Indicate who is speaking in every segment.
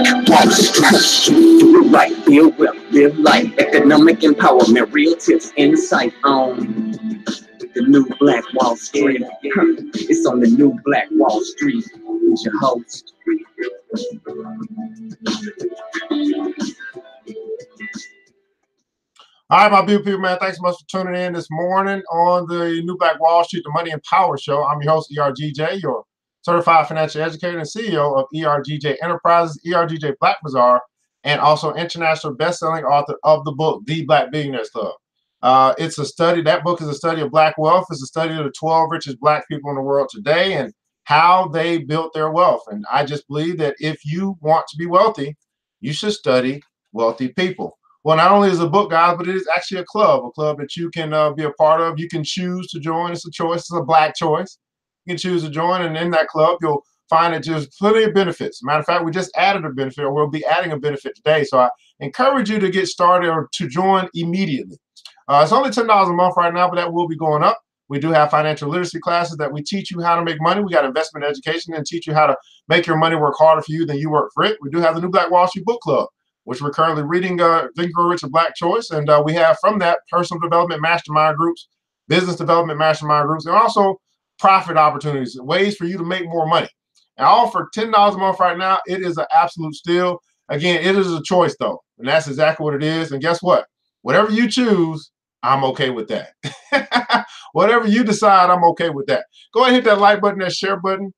Speaker 1: Black Wall Street. Do it right, build wealth, live life. Economic empowerment, real tips, insight on the new Black Wall Street. It's on the new Black Wall Street. Who's your host?
Speaker 2: All right, my beautiful people, man. Thanks so much for tuning in this morning on the new Black Wall Street, the Money and Power Show. I'm your host, ERGJ, your certified financial educator and CEO of ERGJ Enterprises, ERGJ Black Bazaar, and also international best-selling author of the book, The Black Billionaires Club. It's a study. That book is a study of Black wealth. It's a study of the 12 richest Black people in the world today and how they built their wealth. And I just believe that if you want to be wealthy, you should study wealthy people. Well, not only is it a book, guys, but it is actually a club that you can be a part of. You can choose to join. It's a choice. It's a Black choice. You can choose to join, and in that club, you'll find that there's plenty of benefits. Matter of fact, we just added a benefit, or we'll be adding a benefit today. So I encourage you to get started or to join immediately. It's only $10 a month right now, but that will be going up. We do have financial literacy classes that we teach you how to make money. We got investment education and teach you how to make your money work harder for you than you work for it. We do have the new Black Wall Street Book Club, which we're currently reading, Think Grow Rich, a Black Choice. And we have from that personal development mastermind groups, business development mastermind groups, and also profit opportunities, ways for you to make more money. And all for $10 a month right now. It is an absolute steal. Again, it is a choice though. And that's exactly what it is. And guess what? Whatever you choose, I'm okay with that. Whatever you decide, I'm okay with that. Go ahead and hit that like button, that share button,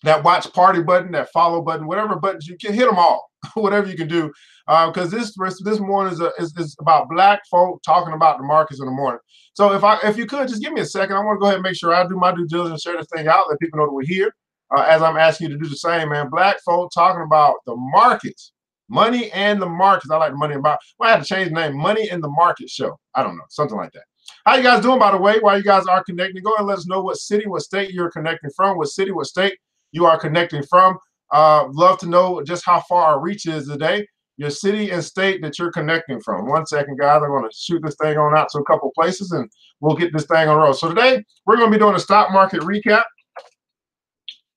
Speaker 2: that watch party button, that follow button, whatever buttons you can, hit them all. Whatever you can do, because this morning is about Black folk talking about the markets in the morning. So if you could just give me a second, I want to go ahead and make sure I do my due diligence, share this thing out, let people know that we're here. As I'm asking you to do the same, man. Black folk talking about the markets, money and the markets. I like the money and markets. I had to change the name, Money in the Market Show. I don't know, something like that. How you guys doing, by the way? While you guys are connecting, go ahead and let us know what city, what state you're connecting from, what city, what state you are connecting from. Love to know just how far our reach is today, your city and state that you're connecting from. 1 second, guys. I'm going to shoot this thing on out to a couple places, and we'll get this thing on the road. So today, we're going to be doing a stock market recap.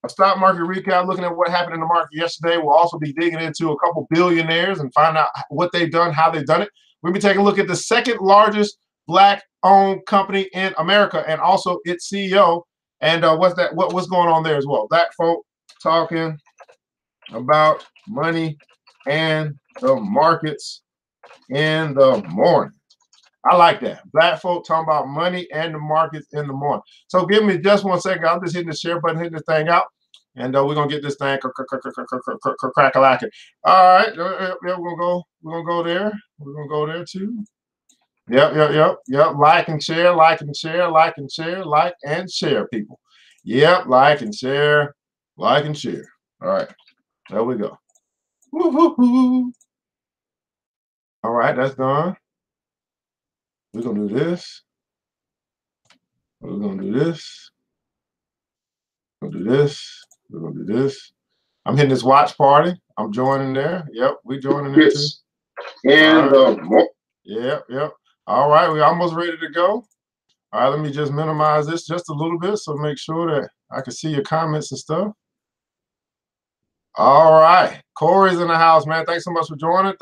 Speaker 2: Looking at what happened in the market yesterday. We'll also be digging into a couple billionaires and find out what they've done, how they've done it. We'll be taking a look at the second largest Black-owned company in America and also its CEO. And what's going on there as well. Black folk talking about money and the markets in the morning. I like that. Black folk talking about money and the markets in the morning. So give me just 1 second. I'm just hitting the share button, hitting this thing out, and we're gonna get this thing crack-a-lacking. All right, yeah, we're gonna go there. We're gonna go there too. Yep. Like and share, like and share, like and share, like and share, people. Yep, like and share, like and share. All right, there we go. Woo-hoo-hoo. All right, that's done. We're gonna do this. We're gonna do this. We're gonna do this. We're gonna do this. I'm hitting this watch party. I'm joining there. Yep, we joining there too. And yep. All right, we're almost ready to go. All right, let me just minimize this just a little bit so make sure that I can see your comments and stuff. All right, Corey's in the house, man. Thanks so much for joining.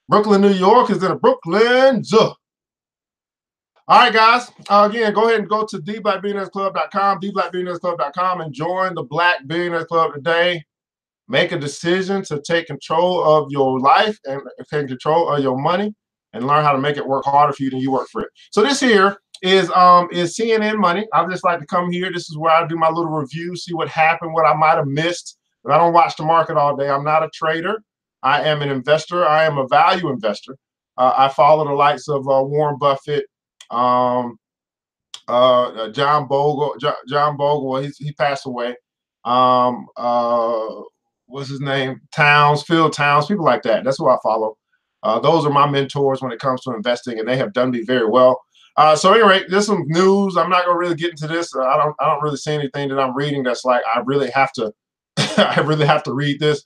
Speaker 2: Brooklyn, New York is in the Brooklyn Zoo. All right, guys. Again, go ahead and go to theblackbillionairesclub.com, theblackbillionairesclub.com, and join the Black Billionaires Club today. Make a decision to take control of your life and take control of your money and learn how to make it work harder for you than you work for it. So this here is CNN Money. I just like to come here. This is where I do my little review, see what happened, what I might have missed. But I don't watch the market all day. I'm not a trader. I am an investor. I am a value investor. I follow the likes of Warren Buffett, John Bogle. John Bogle. He passed away. What's his name? Phil Towns. People like that. That's who I follow. Those are my mentors when it comes to investing, and they have done me very well. So anyway, there's some news. I'm not gonna really get into this. I don't really see anything that I'm reading that's like I really have to. I really have to read this.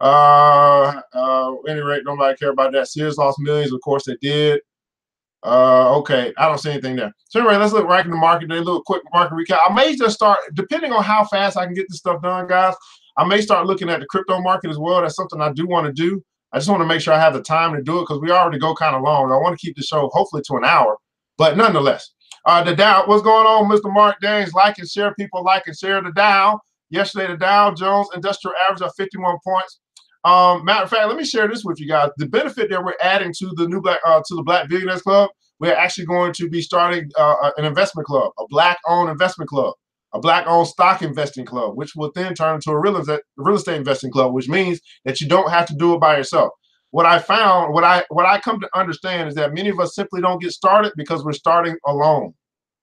Speaker 2: Any rate, nobody care about that. Sears lost millions. Of course they did. Okay, I don't see anything there. So anyway, let's look right in the market. A little quick market recap. I may just start, depending on how fast I can get this stuff done, guys. I may start looking at the crypto market as well. That's something I do want to do. I just want to make sure I have the time to do it because we already go kind of long. I want to keep the show hopefully to an hour, but nonetheless. The Dow, what's going on, Mr. Mark Danes? Like and share, people, like and share the Dow. Yesterday, the Dow Jones Industrial Average of 51 points. Matter of fact, let me share this with you guys. The benefit that we're adding to the new Black Billionaires Club, we're actually going to be starting an investment club, a Black-owned investment club, a Black-owned stock investing club, which will then turn into a real estate investing club, which means that you don't have to do it by yourself. What I found, what I come to understand is that many of us simply don't get started because we're starting alone.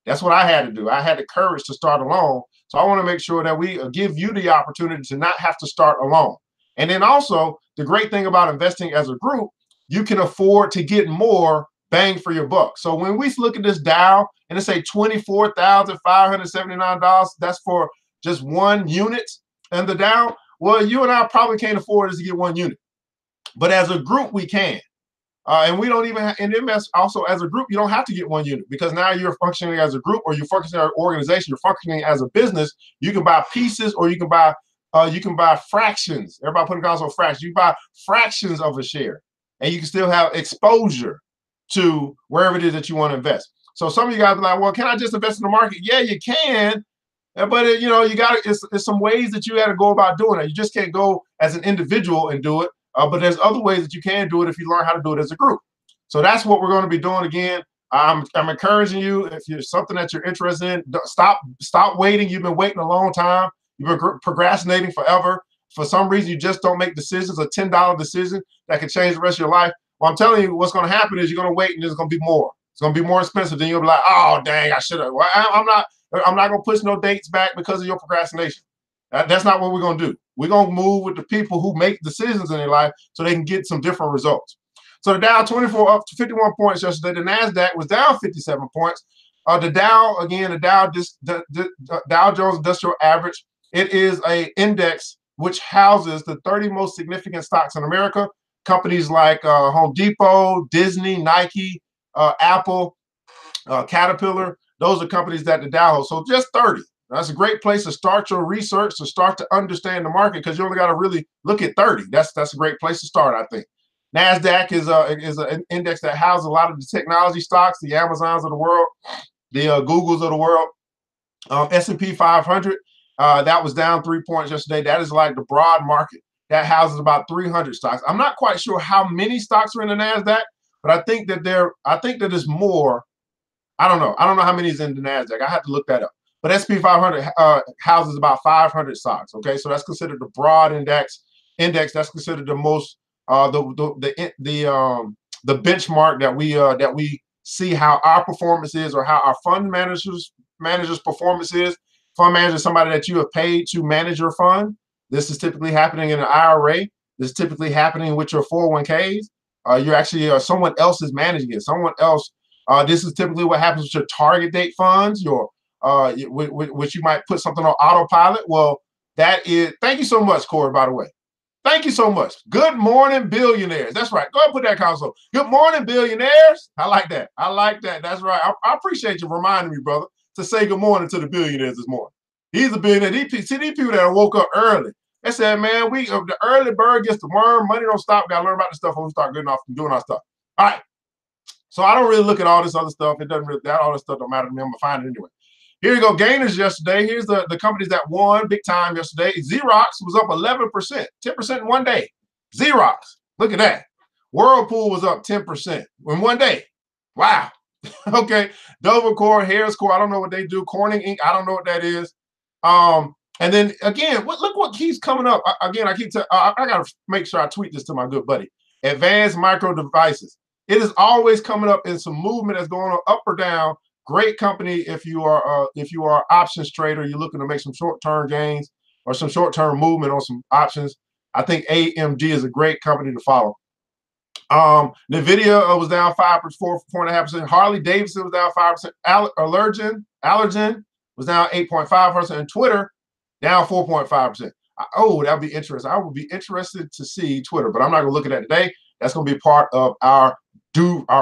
Speaker 2: That's what I had to do. I had the courage to start alone. So I want to make sure that we give you the opportunity to not have to start alone. And then also, the great thing about investing as a group, you can afford to get more bang for your buck. So when we look at this Dow and it say $24,579, that's for just one unit in the Dow. Well, you and I probably can't afford to get one unit. But as a group, we can. And we don't even, in MS also as a group, you don't have to get one unit because now you're functioning as a group or you're functioning as an organization, you're functioning as a business. You can buy pieces or you can buy fractions. Everybody put in console fractions. You buy fractions of a share and you can still have exposure to wherever it is that you want to invest. So some of you guys are like, well, can I just invest in the market? Yeah, you can. But you know, you got to, it's some ways that you got to go about doing it. You just can't go as an individual and do it. But there's other ways that you can do it if you learn how to do it as a group. So that's what we're going to be doing again. I'm encouraging you, if there's something that you're interested in, stop waiting. You've been waiting a long time. You've been procrastinating forever. For some reason, you just don't make decisions, a $10 decision that can change the rest of your life. Well, I'm telling you, what's going to happen is you're going to wait and there's going to be more. It's going to be more expensive. Then you'll be like, oh, dang, I should have. Well, I'm not going to push no dates back because of your procrastination. That's not what we're going to do. We're going to move with the people who make decisions in their life so they can get some different results. So the Dow 24 up to 51 points yesterday. The NASDAQ was down 57 points. The Dow, again, the Dow Jones Industrial Average, it is an index which houses the 30 most significant stocks in America. Companies like Home Depot, Disney, Nike, Apple, Caterpillar. Those are companies that the Dow holds. So just 30. That's a great place to start your research, to start to understand the market, because you only got to really look at 30. That's a great place to start, I think. NASDAQ is an index that houses a lot of the technology stocks, the Amazons of the world, the Googles of the world. S&P 500, that was down 3 points yesterday. That is like the broad market. That houses about 300 stocks. I'm not quite sure how many stocks are in the NASDAQ, but I think that there's more. I don't know. I don't know how many is in the NASDAQ. I have to look that up. But S&P 500 houses about 500 stocks. Okay, so that's considered the broad index. That's considered the most the benchmark that we see how our performance is or how our fund managers performance is. Fund manager is somebody that you have paid to manage your fund. This is typically happening in an IRA. This is typically happening with your 401ks. You're actually someone else is managing it. Someone else. This is typically what happens with your target date funds. Your which you might put something on autopilot. Well, that is. Thank you so much, Corey. By the way, thank you so much. Good morning, billionaires. That's right. Go ahead and put that console. Good morning, billionaires. I like that. I like that. That's right. I appreciate you reminding me, brother, to say good morning to the billionaires this morning. He's a billionaire. See these people that woke up early. They said, man, the early bird gets the worm. Money don't stop. We gotta learn about the stuff when we start getting off and doing our stuff. All right. So I don't really look at all this other stuff. It doesn't really, all this stuff don't matter to me. I'm gonna find it anyway. Here you go. Gainers yesterday. Here's the companies that won big time yesterday. Xerox was up 11%, 10% in one day. Xerox. Look at that. Whirlpool was up 10% in one day. Wow. Okay. Dover Corp, Harris Corp, I don't know what they do. Corning Inc., I don't know what that is. And then again, look what keeps coming up. Again, I got to make sure I tweet this to my good buddy. Advanced Micro Devices. It is always coming up in some movement that's going on up or down. Great company if you are options trader, you're looking to make some short-term gains or some short-term movement on some options. I think AMD is a great company to follow. Nvidia was down 4.5%. Harley Davidson was down 5%. Allergen was down 8.5%, and Twitter down 4.5%. Oh, that'd be interesting. I would be interested to see Twitter, but I'm not gonna look at that today. That's gonna be part of our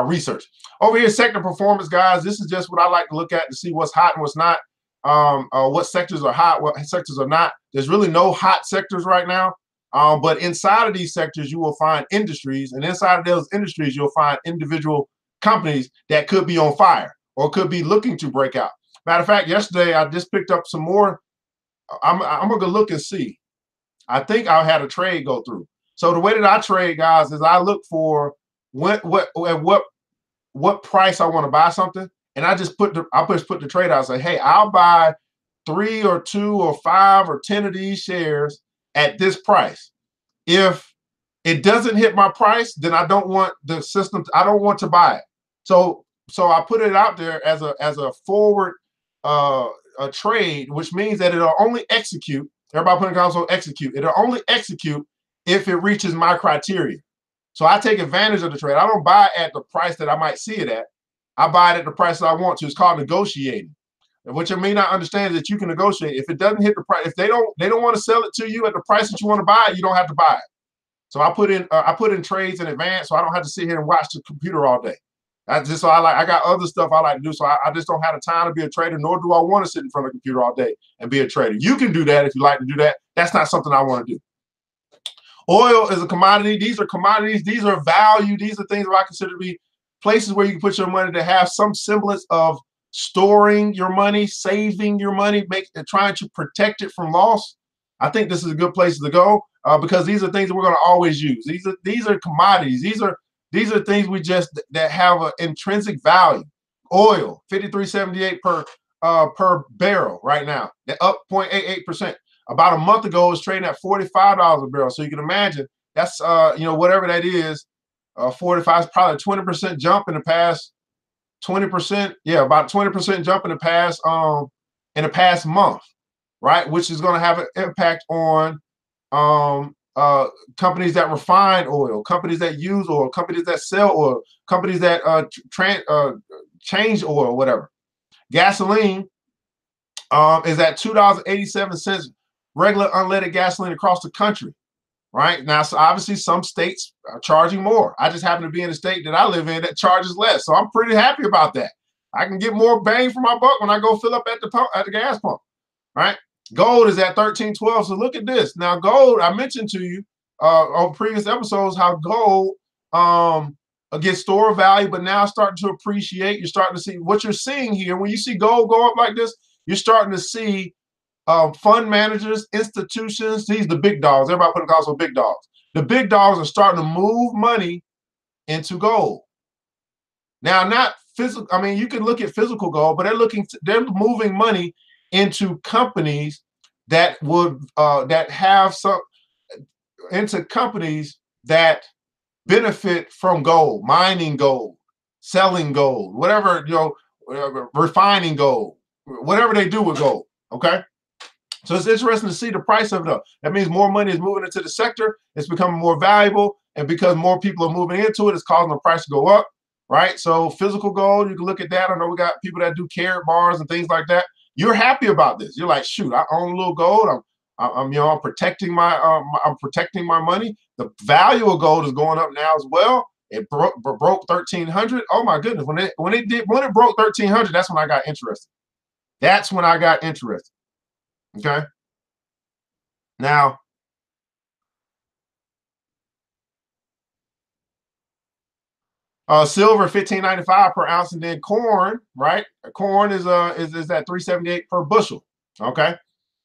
Speaker 2: research. Over here, sector performance, guys. This is just what I like to look at to see what's hot and what's not. what sectors are hot, what sectors are not. There's really no hot sectors right now. But inside of these sectors, you will find industries, and inside of those industries, you'll find individual companies that could be on fire or could be looking to break out. Matter of fact, yesterday I just picked up some more. I'm gonna go look and see. I think I had a trade go through. So the way that I trade, guys, is I look for what price I want to buy something, and I just put the trade out. Say, hey, I'll buy 3 or 2 or 5 or 10 of these shares at this price. If it doesn't hit my price, then I don't want the system. I don't want to buy it. So I put it out there as a forward a trade, which means that it'll only execute. Everybody put in console execute. It'll only execute if it reaches my criteria. So I take advantage of the trade. I don't buy at the price that I might see it at. I buy it at the price that I want to. It's called negotiating. And what you may not understand is that you can negotiate. If it doesn't hit the price, if they don't want to sell it to you at the price that you want to buy it, you don't have to buy it. So I put in trades in advance, so I don't have to sit here and watch the computer all day. I got other stuff I like to do, so I just don't have the time to be a trader, nor do I want to sit in front of a computer all day and be a trader. You can do that if you like to do that. That's not something I want to do. Oil is a commodity. These are commodities. These are value. These are things that I consider to be places where you can put your money to have some semblance of storing your money, saving your money, trying to protect it from loss. I think this is a good place to go because these are things that we're going to always use. These are commodities. These are things that have an intrinsic value. Oil, 53.78 per barrel right now. They're up 0.88%. About a month ago, it was trading at $45 a barrel. So you can imagine that's whatever that is. 45 is probably a 20% jump in the past. 20%, yeah, about 20% jump in the past month, right? Which is going to have an impact on companies that refine oil, companies that use oil, companies that sell oil, companies that change oil, whatever. Gasoline is at $2.87 regular unleaded gasoline across the country. Right now, so obviously some states are charging more. I just happen to be in a state that I live in that charges less, so I'm pretty happy about that. I can get more bang for my buck when I go fill up at the gas pump. Right? Gold is at 13.12. So look at this. Now, gold. I mentioned to you on previous episodes how gold gets store value, but now starting to appreciate. You're starting to see what you're seeing here. When you see gold go up like this, you're starting to see fund managers, institutions, these the big dogs. Everybody put a call for big dogs. The big dogs are starting to move money into gold. Now, not physical. I mean, you can look at physical gold, but they're moving money into companies that would into companies that benefit from gold, mining gold, selling gold, whatever, refining gold, whatever they do with gold. Okay. So it's interesting to see the price of it up. That means more money is moving into the sector. It's becoming more valuable. And because more people are moving into it, it's causing the price to go up, right? So physical gold, you can look at that. I know we got people that do carat bars and things like that. You're happy about this. You're like, shoot, I own a little gold. I'm protecting my money. The value of gold is going up now as well. It broke 1,300. Oh my goodness. When it broke 1,300, that's when I got interested. That's when I got interested. Okay. Now, silver $15.95 per ounce, and then corn, right? Corn is at 378 per bushel. Okay,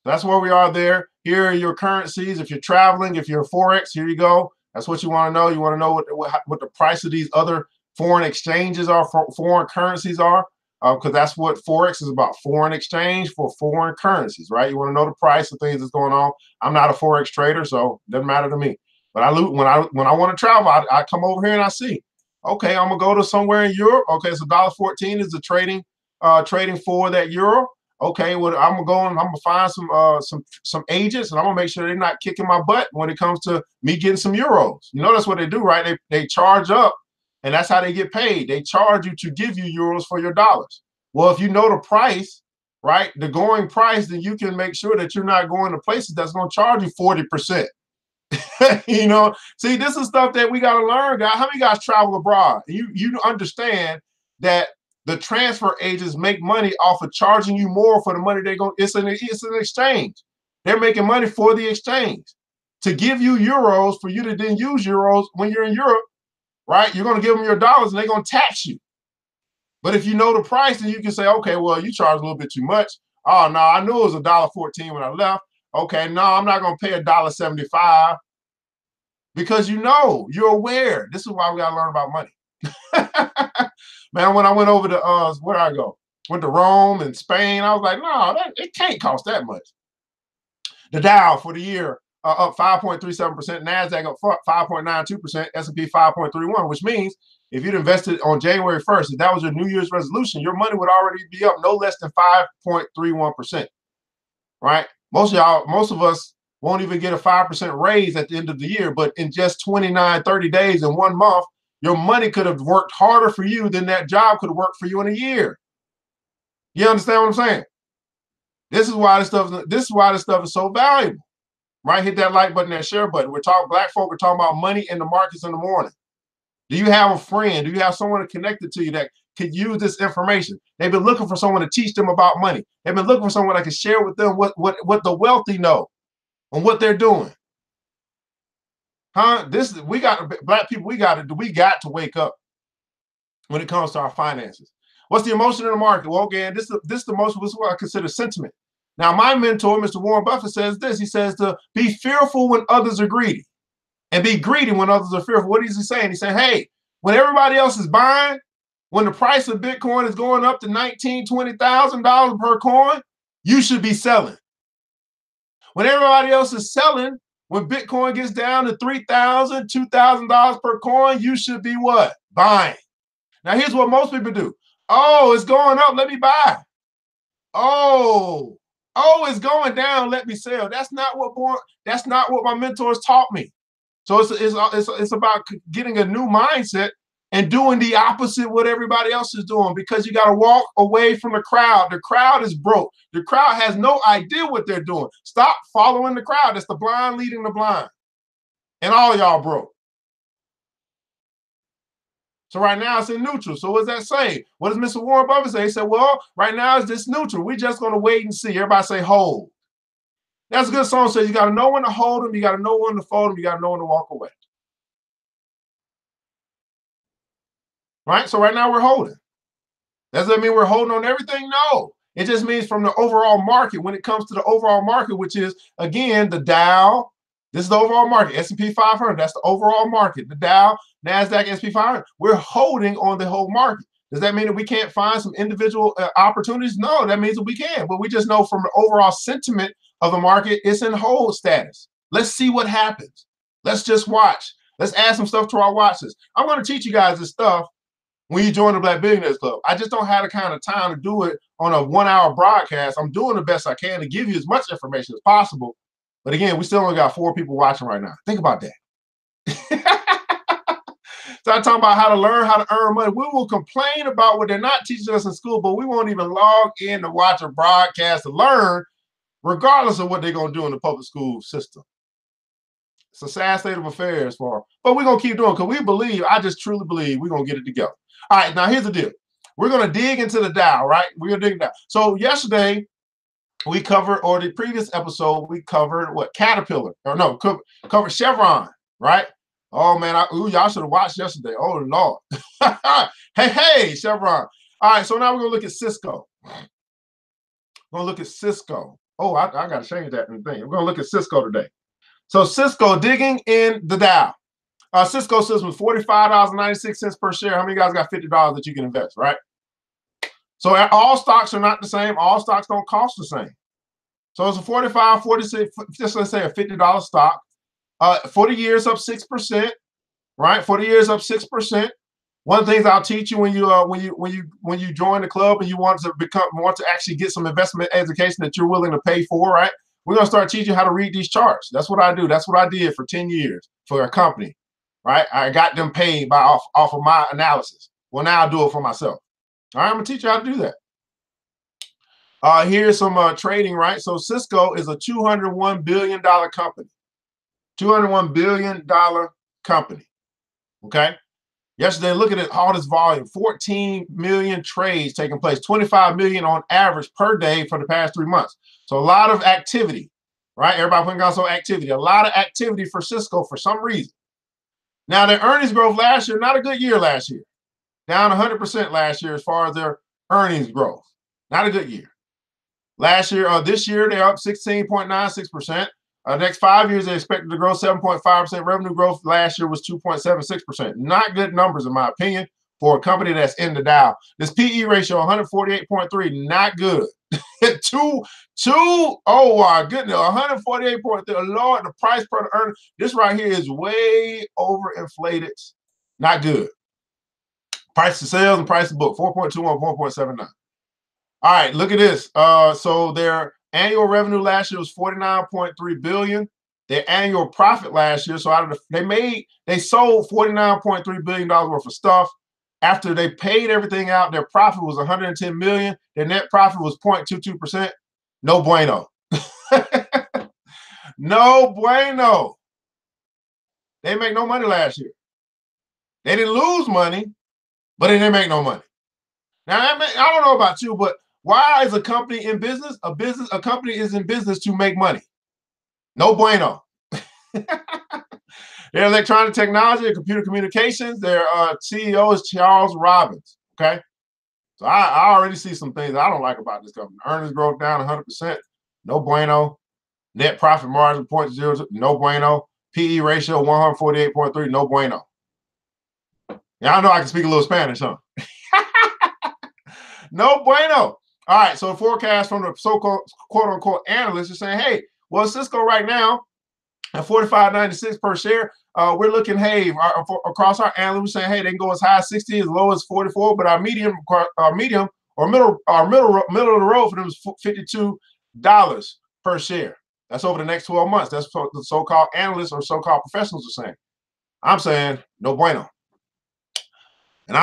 Speaker 2: that's where we are there. Here are your currencies. If you're traveling, if you're Forex, here you go. That's what you want to know. You want to know what the price of these other foreign exchanges are, foreign currencies are. Because that's what Forex is about, foreign exchange for foreign currencies, right? You want to know the price of things that's going on. I'm not a Forex trader, so it doesn't matter to me. But when I want to travel, I come over here and I see, okay, I'm gonna go to somewhere in Europe. Okay, so $1.14 is the trading for that euro. Okay, well, I'm gonna find some agents, and I'm gonna make sure they're not kicking my butt when it comes to me getting some euros. You know, that's what they do, right? They charge up. And that's how they get paid. They charge you to give you euros for your dollars. Well, if you know the price, right, the going price, then you can make sure that you're not going to places that's going to charge you 40%. See, this is stuff that we got to learn, guys. How many guys travel abroad? You understand that the transfer agents make money off of charging you more for the money they're going. It's an exchange. They're making money for the exchange to give you euros for you to then use euros when you're in Europe, right? You're going to give them your dollars and they're going to tax you. But if you know the price, then you can say, okay, well, you charge a little bit too much. Oh, no, I knew it was $1.14 when I left. Okay, no, I'm not going to pay $1.75 because you're aware. This is why we got to learn about money. Man, when I went over to, where did I go? Went to Rome and Spain. I was like, no, it can't cost that much. The Dow for the year up 5.37%, NASDAQ up 5.92%, S&P 5.31, which means if you'd invested on January 1st, if that was your New Year's resolution, your money would already be up no less than 5.31%, right? Most of us won't even get a 5% raise at the end of the year, but in just 29, 30 days in 1 month, your money could have worked harder for you than that job could have worked for you in a year. You understand what I'm saying? This is why this stuff is so valuable, right? Hit that like button, that share button. Black folk are talking about money in the markets in the morning. Do you have a friend? Do you have someone connected to you that could use this information? They've been looking for someone to teach them about money. They've been looking for someone that can share with them what the wealthy know and what they're doing. Huh? Black people, we got to wake up when it comes to our finances. What's the emotion in the market? Well, again, this is the most, this is what I consider sentiment. Now, my mentor, Mr. Warren Buffett, says this. He says to be fearful when others are greedy and be greedy when others are fearful. What is he saying? He's saying, hey, when everybody else is buying, when the price of Bitcoin is going up to $19,000, $20,000 per coin, you should be selling. When everybody else is selling, when Bitcoin gets down to $3,000, $2,000 per coin, you should be what? Buying. Now, here's what most people do. Oh, it's going up. Let me buy. Oh, it's going down. Let me sell. That's not what my mentors taught me. So it's about getting a new mindset and doing the opposite of what everybody else is doing, because you got to walk away from the crowd. The crowd is broke. The crowd has no idea what they're doing. Stop following the crowd. It's the blind leading the blind. And all y'all broke. So right now it's in neutral. So what does that say? What does Mr. Warren Buffett say? He said, well, right now it's this neutral. We're just going to wait and see. Everybody say hold. That's a good song. Says you got to know when to hold them. You got to know when to fold them. You got to know when to walk away. Right? So right now we're holding. Does that mean we're holding on everything? No. It just means from the overall market, when it comes to the overall market, which is, again, the Dow. This is the overall market, S&P 500. That's the overall market. The Dow, NASDAQ, S&P 500. We're holding on the whole market. Does that mean that we can't find some individual opportunities? No, that means that we can. But we just know from the overall sentiment of the market, it's in hold status. Let's see what happens. Let's just watch. Let's add some stuff to our watch list. I'm going to teach you guys this stuff when you join the Black Billionaires Club. I just don't have the kind of time to do it on a 1-hour broadcast. I'm doing the best I can to give you as much information as possible. But again, we still only got 4 people watching right now. Think about that. So I'm talking about how to learn how to earn money. We will complain about what they're not teaching us in school, but we won't even log in to watch a broadcast to learn, regardless of what they're going to do in the public school system. It's a sad state of affairs for them. But we're going to keep doing it because we believe, I just truly believe we're going to get it together. All right, now here's the deal. We're going to dig into the Dow, right? We're going to dig down. So yesterday, we covered, or the previous episode, we covered what? Caterpillar. Or no, covered Chevron, right? Oh, man, y'all should have watched yesterday. Oh, Lord. hey, Chevron. All right, so now we're going to look at Cisco. We're going to look at Cisco. Oh, I got to change that in the thing. We're going to look at Cisco today. So Cisco, digging in the Dow. Cisco says with $45.96 per share. How many guys got $50 that you can invest, right? So all stocks are not the same. All stocks don't cost the same. So it's a 45, 46, just let's say a $50 stock. 40 years up 6%, right? 40 years up 6%. One of the things I'll teach you when you join the club and you want to actually get some investment education that you're willing to pay for, right? We're gonna start teaching you how to read these charts. That's what I do. That's what I did for 10 years for a company, right? I got them paid off of my analysis. Well, now I'll do it for myself. All right, I'm gonna teach you how to do that. Here's some trading, right? So Cisco is a $201 billion company. $201 billion company. Okay. Yesterday, looking at all this volume, 14 million trades taking place, 25 million on average per day for the past 3 months. So a lot of activity, right? Everybody putting on some activity, a lot of activity for Cisco for some reason. Now, their earnings growth last year, not a good year last year. Down 100% last year as far as their earnings growth. Not a good year. Last year, this year, they're up 16.96%. Next 5 years, they expected to grow 7.5%. Revenue growth last year was 2.76%. Not good numbers, in my opinion, for a company that's in the Dow. This PE ratio, 148.3, not good. Oh my goodness, 148.3. Lord, the price per earning. This right here is way overinflated. Not good. Price to sales and price to book, 4.21, 4.79. All right, look at this. So their annual revenue last year was 49.3 billion. Their annual profit last year, so out of they sold $49.3 billion worth of stuff. After they paid everything out, their profit was 110 million. Their net profit was 0.22%. No bueno. No bueno. They make no money last year. They didn't lose money, but they didn't make no money. Now, I don't know about you, but why is a company in business? A company is in business to make money. No bueno. Their electronic technology and computer communications, their CEO is Charles Robbins. Okay. So I already see some things I don't like about this company. Earnings growth down 100%. No bueno. Net profit margin 0.02. No bueno. PE ratio 148.3. No bueno. Yeah, I know I can speak a little Spanish, huh? No bueno. All right, so the forecast from the so-called quote-unquote analysts is saying, hey, well, Cisco right now at 45.96 per share, we're looking, hey, across our analysts, we're saying, hey, they can go as high as 60, as low as 44, but our medium or middle of the road for them is $52 per share. That's over the next 12 months. That's what the so-called analysts or so-called professionals are saying. I'm saying no bueno. And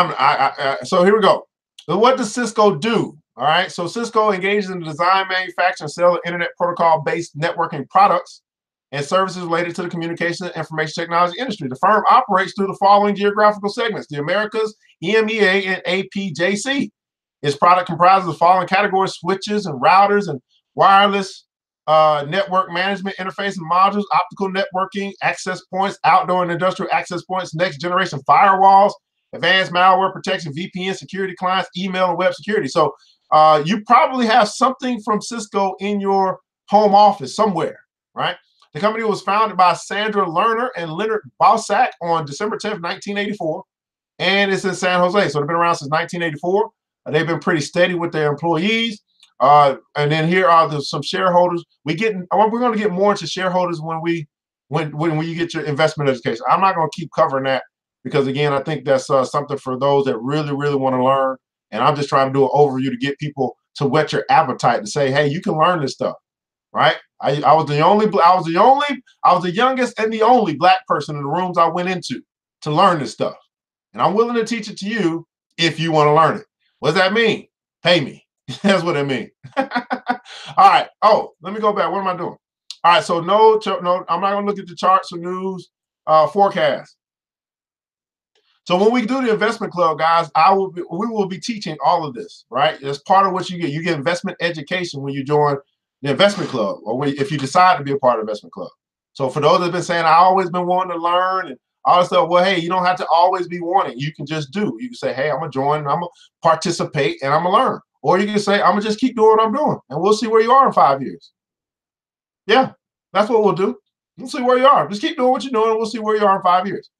Speaker 2: so here we go. So what does Cisco do? All right, so Cisco engages in the design, manufacture, and sale of internet protocol-based networking products and services related to the communication and information technology industry. The firm operates through the following geographical segments: the Americas, EMEA, and APJC. Its product comprises the following categories: switches and routers and wireless network management interface and modules, optical networking, access points, outdoor and industrial access points, next generation firewalls, advanced malware protection, VPN security clients, email and web security. So you probably have something from Cisco in your home office somewhere, right? The company was founded by Sandra Lerner and Leonard Balsack on December 10th, 1984, and it's in San Jose. So they've been around since 1984. They've been pretty steady with their employees. And then here are some shareholders. We're going to get more into shareholders when you get your investment education. I'm not going to keep covering that because, again, I think that's something for those that really, really want to learn. And I'm just trying to do an overview to get people to whet your appetite to say, hey, you can learn this stuff, right? I was the youngest and the only black person in the rooms I went into to learn this stuff. And I'm willing to teach it to you if you want to learn it. What does that mean? Pay me. That's what it means. All right. Oh, let me go back. What am I doing? All right. So no, I'm not going to look at the charts or news forecast. So when we do the investment club, guys, we will be teaching all of this, right? It's part of what you get. You get investment education when you join the investment club, or if you decide to be a part of the investment club. So for those that have been saying, I've always been wanting to learn and all this stuff, well, hey, you don't have to always be wanting. You can just do. You can say, hey, I'm going to join, and I'm going to participate, and I'm going to learn. Or you can say, I'm going to just keep doing what I'm doing, and we'll see where you are in 5 years. Yeah, that's what we'll do. We'll see where you are. Just keep doing what you're doing, and we'll see where you are in 5 years.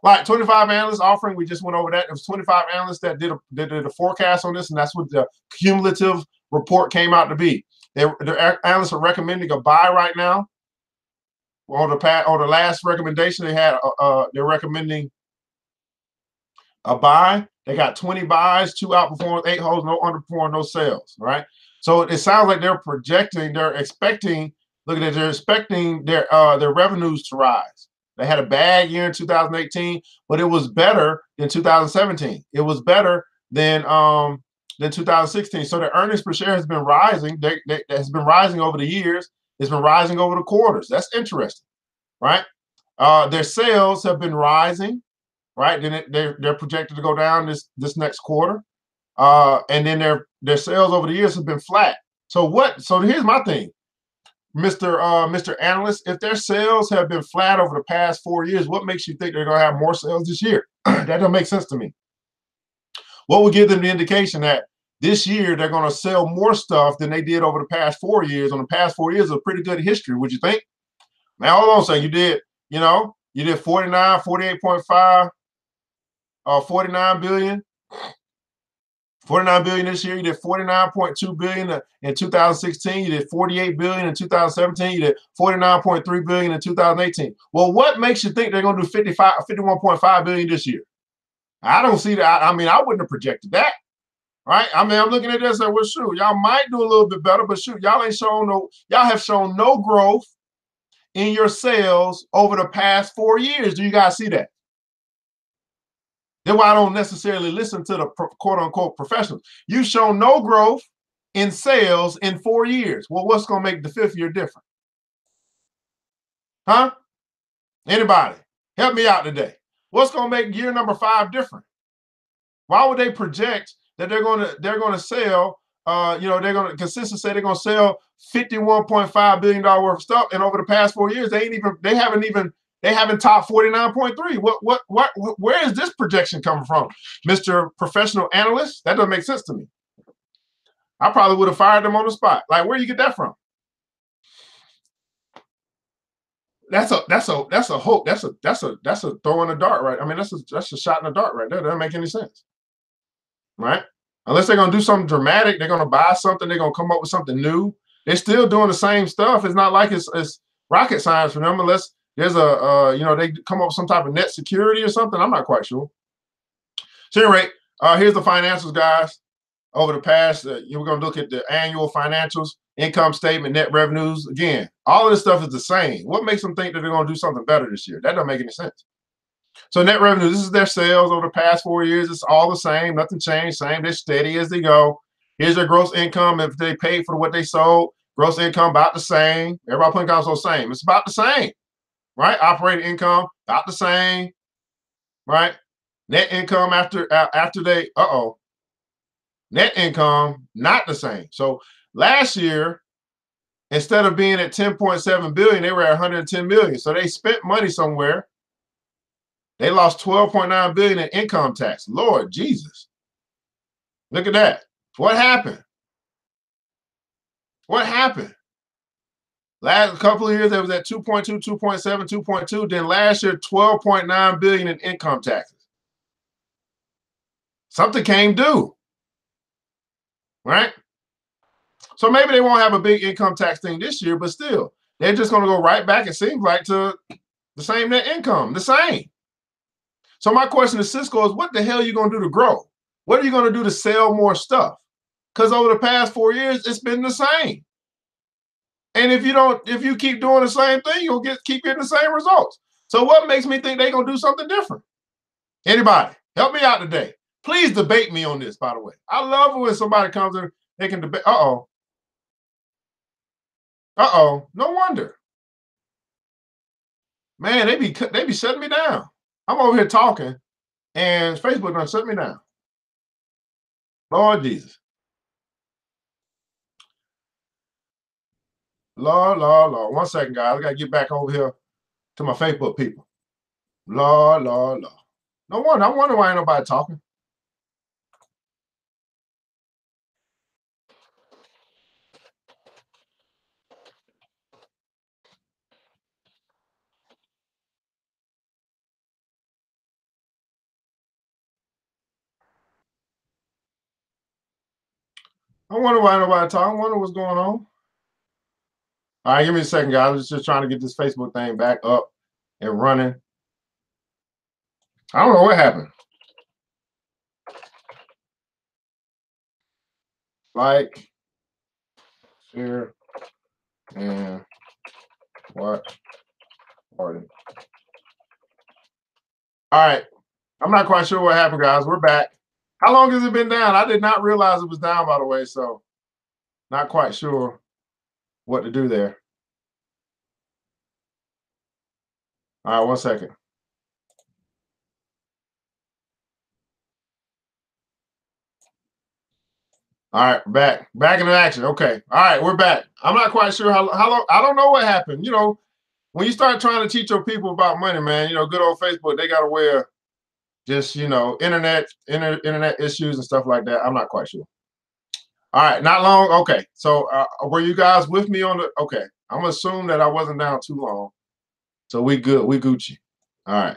Speaker 2: Like 25 analysts offering, we just went over that. It was 25 analysts that did a forecast on this, and that's what the cumulative report came out to be. The analysts are recommending a buy right now. On the last recommendation they had, they're recommending a buy. They got 20 buys, 2 outperforms, 8 holds, no underperform, no sales. Right. So it sounds like they're expecting their revenues to rise. They had a bad year in 2018, but it was better than 2017. It was better than 2016. So the earnings per share has been rising. It has been rising over the years. It's been rising over the quarters. That's interesting, right? Their sales have been rising. right? Then they're projected to go down this next quarter, and then their sales over the years have been flat. So here's my thing, Mr. Analyst. If their sales have been flat over the past 4 years, what makes you think they're going to have more sales this year? That doesn't make sense to me. What would give them the indication that this year they're going to sell more stuff than they did over the past 4 years? On the past 4 years of pretty good history, would you think? Now, hold on a second. You did 49, 48.5, 49 billion. 49 billion this year. You did 49.2 billion in 2016. You did 48 billion in 2017. You did 49.3 billion in 2018. Well, what makes you think they're going to do 51.5 billion this year? I don't see that. I mean, I wouldn't have projected that, right? I mean, I'm looking at this and well, shoot, y'all might do a little bit better, but shoot, y'all have shown no growth in your sales over the past 4 years. Do you guys see that? That's why I don't necessarily listen to the quote unquote professionals. You've shown no growth in sales in 4 years. Well, what's going to make the 5th year different? Huh? Anybody? Help me out today. What's going to make year number 5 different? Why would they project that they're going to sell? Consistently say they're going to sell $51.5 billion worth of stuff, and over the past 4 years, they haven't topped 49.3. Where is this projection coming from, Mr. Professional Analyst? That doesn't make sense to me. I probably would have fired them on the spot. Like, where do you get that from? That's a hope. That's a throw in the dart, right? I mean, that's a shot in the dark right there. That doesn't make any sense, right? Unless they're gonna do something dramatic, they're gonna buy something, they're gonna come up with something new. They're still doing the same stuff. It's not like it's rocket science for them, unless there's they come up with some type of net security or something. I'm not quite sure. So anyway, here's the financials, guys. Over the past, we're gonna look at the annual financials, income statement, net revenues. Again, all of this stuff is the same. What makes them think that they're gonna do something better this year? That doesn't make any sense. So net revenue, this is their sales over the past 4 years. It's all the same, nothing changed, same. They're steady as they go. Here's their gross income. If they paid for what they sold, gross income about the same. Everybody putting counts on the same. It's about the same, right? Operating income about the same, right? Net income after they net income not the same. So last year, instead of being at 10.7 billion, they were at 110 million. So they spent money somewhere. They lost 12.9 billion in income tax. Lord Jesus. Look at that. What happened? What happened? Last couple of years, they was at 2.2, 2.7, 2.2. Then last year, 12.9 billion in income taxes. Something came due, right? So maybe they won't have a big income tax thing this year, but still, they're just going to go right back, it seems like, to the same net income, the same. So my question to Cisco is, what the hell are you going to do to grow? What are you going to do to sell more stuff? Because over the past 4 years, it's been the same. And if you keep doing the same thing, you'll keep getting the same results. So what makes me think they're going to do something different? Anybody, help me out today. Please debate me on this, by the way. I love when somebody comes in, they can debate. No wonder. Man, they be shutting me down. I'm over here talking, and Facebook done shut me down. Lord Jesus. Lord. 1 second, guys. I got to get back over here to my Facebook people. Lord. No wonder. I wonder why ain't nobody talking. I wonder why nobody talking. I wonder what's going on. All right, give me a second, guys. I was just trying to get this Facebook thing back up and running. I don't know what happened. Like, share, and watch party. All right. I'm not quite sure what happened, guys. We're back. How long has it been down? I did not realize it was down, by the way, so not quite sure what to do there. All right, 1 second. All right, back in action. Okay, all right, we're back. I'm not quite sure how long. I don't know what happened. You know, when you start trying to teach your people about money, man, you know, good old Facebook, they got a way of just, you know, internet issues and stuff like that. I'm not quite sure. All right, not long. Okay, so were you guys with me on the? Okay, I'm gonna assume that I wasn't down too long, so we good. We Gucci. All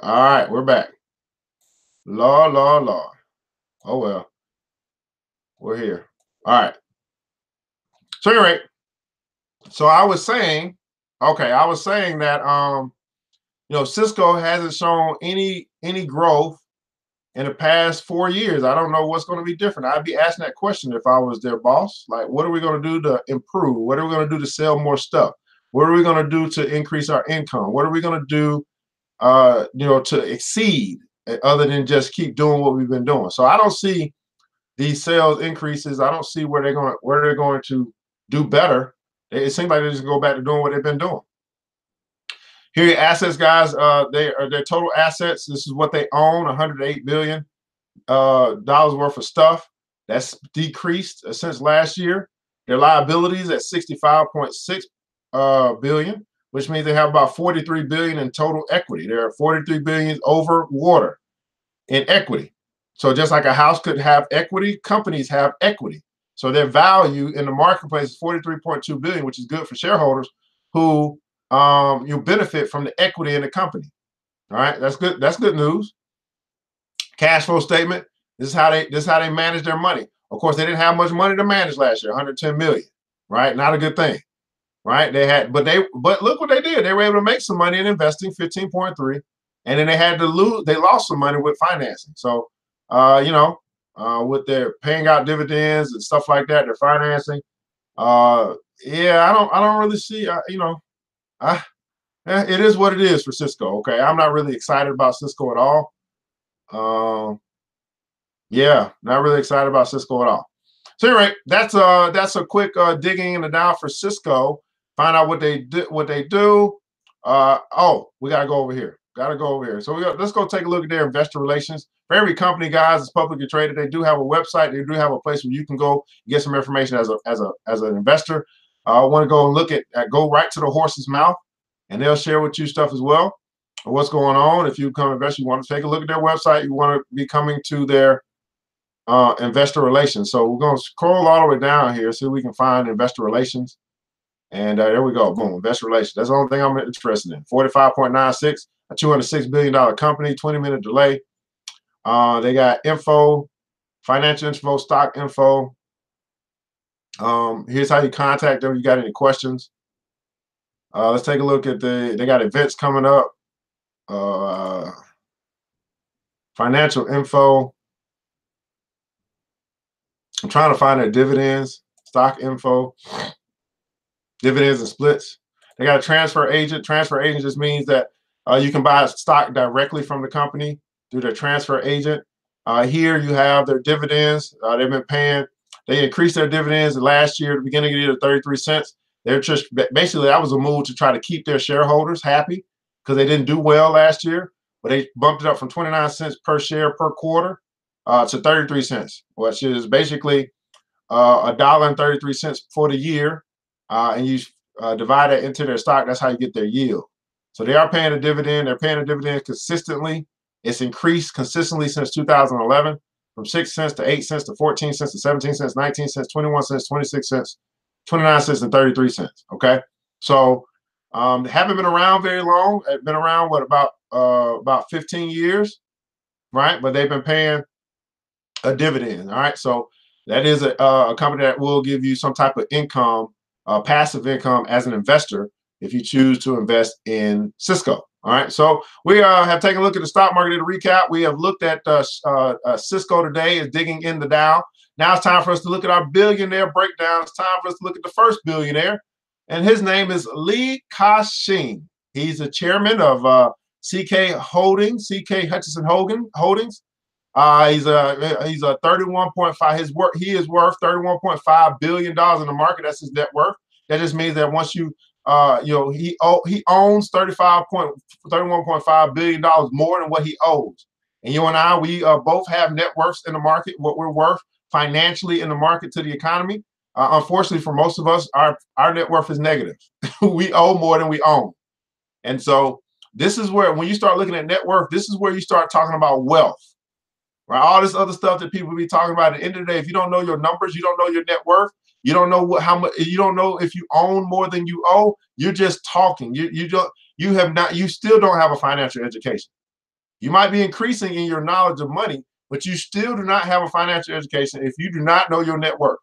Speaker 2: right, we're back. Lord, Lord, Lord. Oh well, we're here. All right. So anyway, so I was saying, okay, I was saying that you know, Cisco hasn't shown any growth in the past 4 years. I don't know what's going to be different. I'd be asking that question if I was their boss. Like, what are we going to do to improve? What are we going to do to sell more stuff? What are we going to do to increase our income? What are we going to do, you know, to exceed other than just keep doing what we've been doing? So I don't see these sales increases. I don't see where they're going to do better. It seems like they're just going to go back to doing what they've been doing. Here are your assets, guys. They are their total assets. This is what they own: $108 billion worth of stuff. That's decreased since last year. Their liabilities at 65.6 billion, which means they have about 43 billion in total equity. There are 43 billion over water in equity. So just like a house could have equity, companies have equity. So their value in the marketplace is 43.2 billion, which is good for shareholders who you benefit from the equity in the company. All right, that's good. That's good news. Cash flow statement. This is how they manage their money. Of course, they didn't have much money to manage last year, 110 million. Right, not a good thing. Right, but look what they did. They were able to make some money in investing, 15.3, and then they had to lose. They lost some money with financing. So, you know, with their paying out dividends and stuff like that, their financing. Yeah, I don't really see. You know. It is what it is for Cisco. Okay, I'm not really excited about Cisco at all. Yeah, not really excited about Cisco at all. So anyway, that's a quick digging in the Dow for Cisco. Find out what they do. Oh, we gotta go over here. So let's go take a look at their investor relations. For every company, guys, is publicly traded. They do have a website. They do have a place where you can go get some information as an investor. I want to go and look at go right to the horse's mouth, and they'll share with you stuff as well. What's going on? If you become an investor, you want to take a look at their website. You want to be coming to their investor relations. So we're going to scroll all the way down here, see if we can find investor relations. And there we go. Boom, investor relations. That's the only thing I'm interested in. 45.96, a $206 billion company, 20-minute delay. They got info, financial info, stock info. Here's how you contact them if you got any questions. Let's take a look at they got events coming up. Financial info. I'm trying to find their dividends, stock info, dividends and splits. They got a transfer agent. Transfer agent just means that you can buy stock directly from the company through their transfer agent. Here you have their dividends. They've been paying. They increased their dividends last year, at the beginning of the year, to 33 cents. They're just basically that was a move to try to keep their shareholders happy because they didn't do well last year. But they bumped it up from 29 cents per share per quarter to 33 cents, which is basically $1.33 for the year. And you divide that into their stock. That's how you get their yield. So they are paying a dividend. They're paying a dividend consistently. It's increased consistently since 2011 from 6 cents to 8 cents to 14 cents to 17 cents, 19 cents, 21 cents, 26 cents, 29 cents, and 33 cents. Okay. So they haven't been around very long. They've been around, what, about 15 years, right? But they've been paying a dividend. All right. So that is a company that will give you some type of income, passive income as an investor if you choose to invest in Cisco. All right. So we have taken a look at the stock market to recap. We have looked at Cisco today is digging in the Dow. Now it's time for us to look at our billionaire breakdown. It's time for us to look at the first billionaire. And his name is Ka-shing. He's the chairman of CK Holdings, CK Hutchison Holdings. He's a 31.5. He is worth $31.5 billion in the market. That's his net worth. That just means that once you he owns $31.5 billion more than what he owes. And you and I, we both have net worths in the market. What we're worth financially in the market to the economy. Unfortunately, for most of us, our net worth is negative. We owe more than we own. And so this is where, when you start looking at net worth, this is where you start talking about wealth, right? All this other stuff that people be talking about. At the end of the day, if you don't know your numbers, you don't know your net worth, you don't know how much, you don't know if you own more than you owe, you're just talking. You still don't have a financial education. You might be increasing in your knowledge of money, but you still do not have a financial education if you do not know your net worth.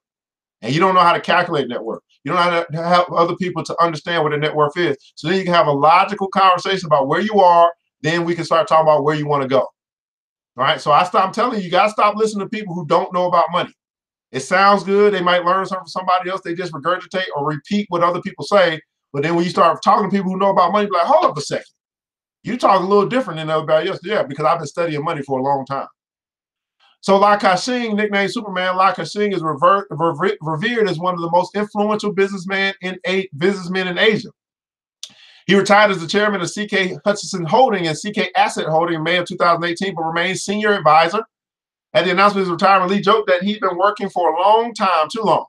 Speaker 2: And you don't know how to calculate net worth. You don't know how to help other people to understand what their net worth is. So then you can have a logical conversation about where you are. Then we can start talking about where you want to go. All right. So I'm telling you, you got to stop listening to people who don't know about money. It sounds good. They might learn something from somebody else. They just regurgitate or repeat what other people say. But then when you start talking to people who know about money, like, hold up a second. You talk a little different than everybody else. Yeah, because I've been studying money for a long time. So Ka-shing, nicknamed Superman, Ka-shing is revered as one of the most influential businessmen in Asia. He retired as the chairman of CK Hutchison Holding and CK Asset Holding in May of 2018, but remains senior advisor. At the announcement of his retirement, Lee joked that he'd been working for a long time, too long.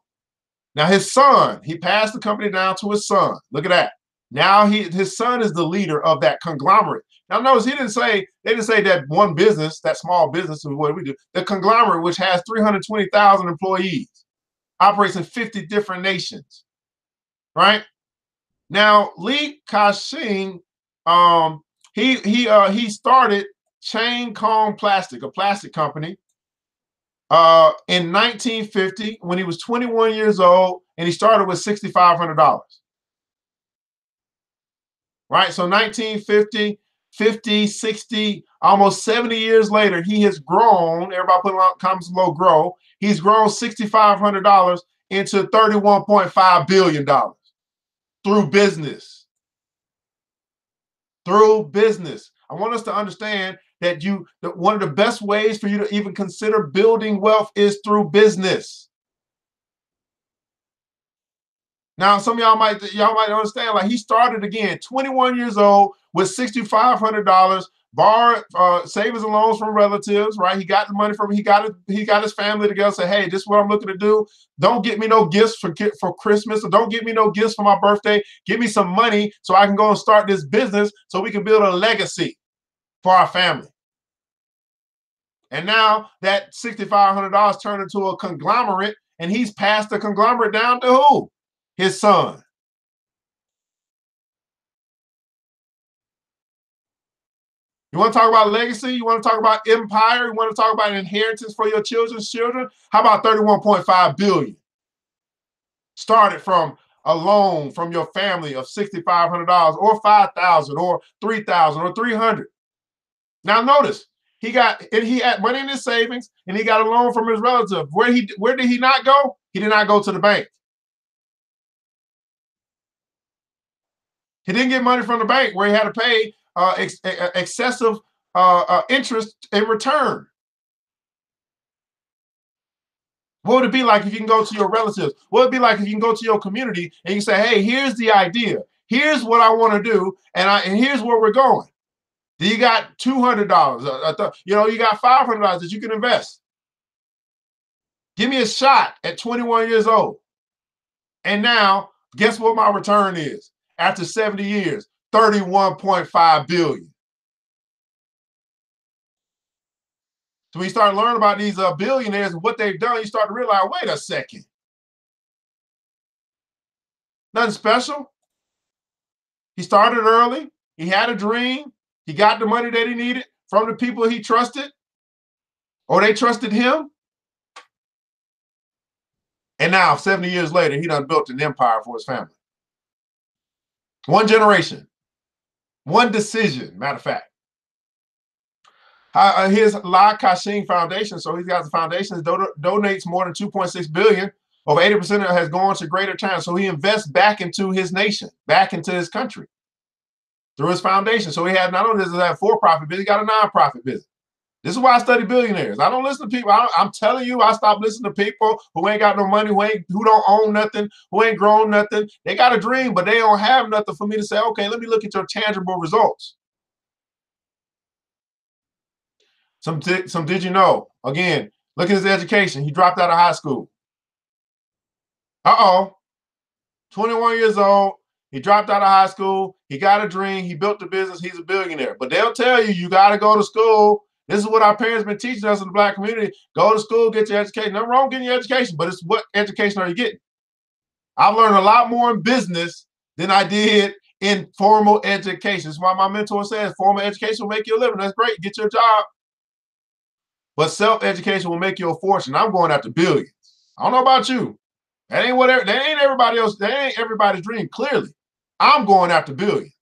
Speaker 2: Now his son, he passed the company down to his son. Look at that. Now his son is the leader of that conglomerate. Now notice they didn't say that one business, that small business is what we do. The conglomerate, which has 320,000 employees, operates in 50 different nations, right? Now Lee Ka-shing, he started Chain Kong Plastic, a plastic company, in 1950 when he was 21 years old, and he started with $6,500. Right, so 1950, 50, 60, almost 70 years later, he has grown. Everybody put on comments below, grow. He's grown $6,500 into $31.5 billion through business. Through business. I want us to understand that one of the best ways for you to even consider building wealth is through business. Now, some of y'all might understand, like, he started again, 21 years old with $6,500, borrowed savings and loans from relatives, right? He got the money from, he got his family together, say, hey, this is what I'm looking to do. Don't get me no gifts for Christmas, or don't get me no gifts for my birthday. Give me some money so I can go and start this business so we can build a legacy for our family. And now that $6,500 turned into a conglomerate, and he's passed the conglomerate down to who? His son. You want to talk about legacy? You want to talk about empire? You want to talk about inheritance for your children's children? How about 31.5 billion? Started from a loan from your family of $6,500 or $5,000 or $3,000 or $300. Now notice, he had money in his savings, and he got a loan from his relative. Where did he not go? He did not go to the bank. He didn't get money from the bank where he had to pay excessive interest in return. What would it be like if you can go to your relatives? What would it be like if you can go to your community and you say, hey, here's the idea. Here's what I want to do, and here's where we're going. You got $200. You got $500 that you can invest. Give me a shot at 21 years old. And now, guess what my return is? After 70 years, 31.5 billion. So when you start learning about these billionaires and what they've done, you start to realize, wait a second. Nothing special. He started early. He had a dream. He got the money that he needed from the people he trusted, or they trusted him. And now, 70 years later, he done built an empire for his family. One generation, one decision, matter of fact. His Ka-shing Foundation, so he's got the foundation that donates more than $2.6 billion. Over 80% of it has gone to Greater China. So he invests back into his nation, back into his country through his foundation. So he had, not only does he have a for-profit business, he got a non-profit business. This is why I study billionaires. I don't listen to people. I'm telling you, I stopped listening to people who ain't got no money, who don't own nothing, who ain't grown nothing. They got a dream, but they don't have nothing for me to say, okay, let me look at your tangible results. Some did you know? Again, Look at his education. He dropped out of high school. Uh-oh. 21 years old. He dropped out of high school. He got a dream. He built the business. He's a billionaire. But they'll tell you, you got to go to school. This is what our parents been teaching us in the Black community. Go to school, get your education. Nothing wrong with getting your education, but it's what education are you getting? I've learned a lot more in business than I did in formal education. That's why my mentor says formal education will make you a living. That's great. Get your job. But self-education will make you a fortune. I'm going after billions. I don't know about you. That ain't whatever. That ain't everybody else. That ain't everybody's dream. Clearly, I'm going after billions.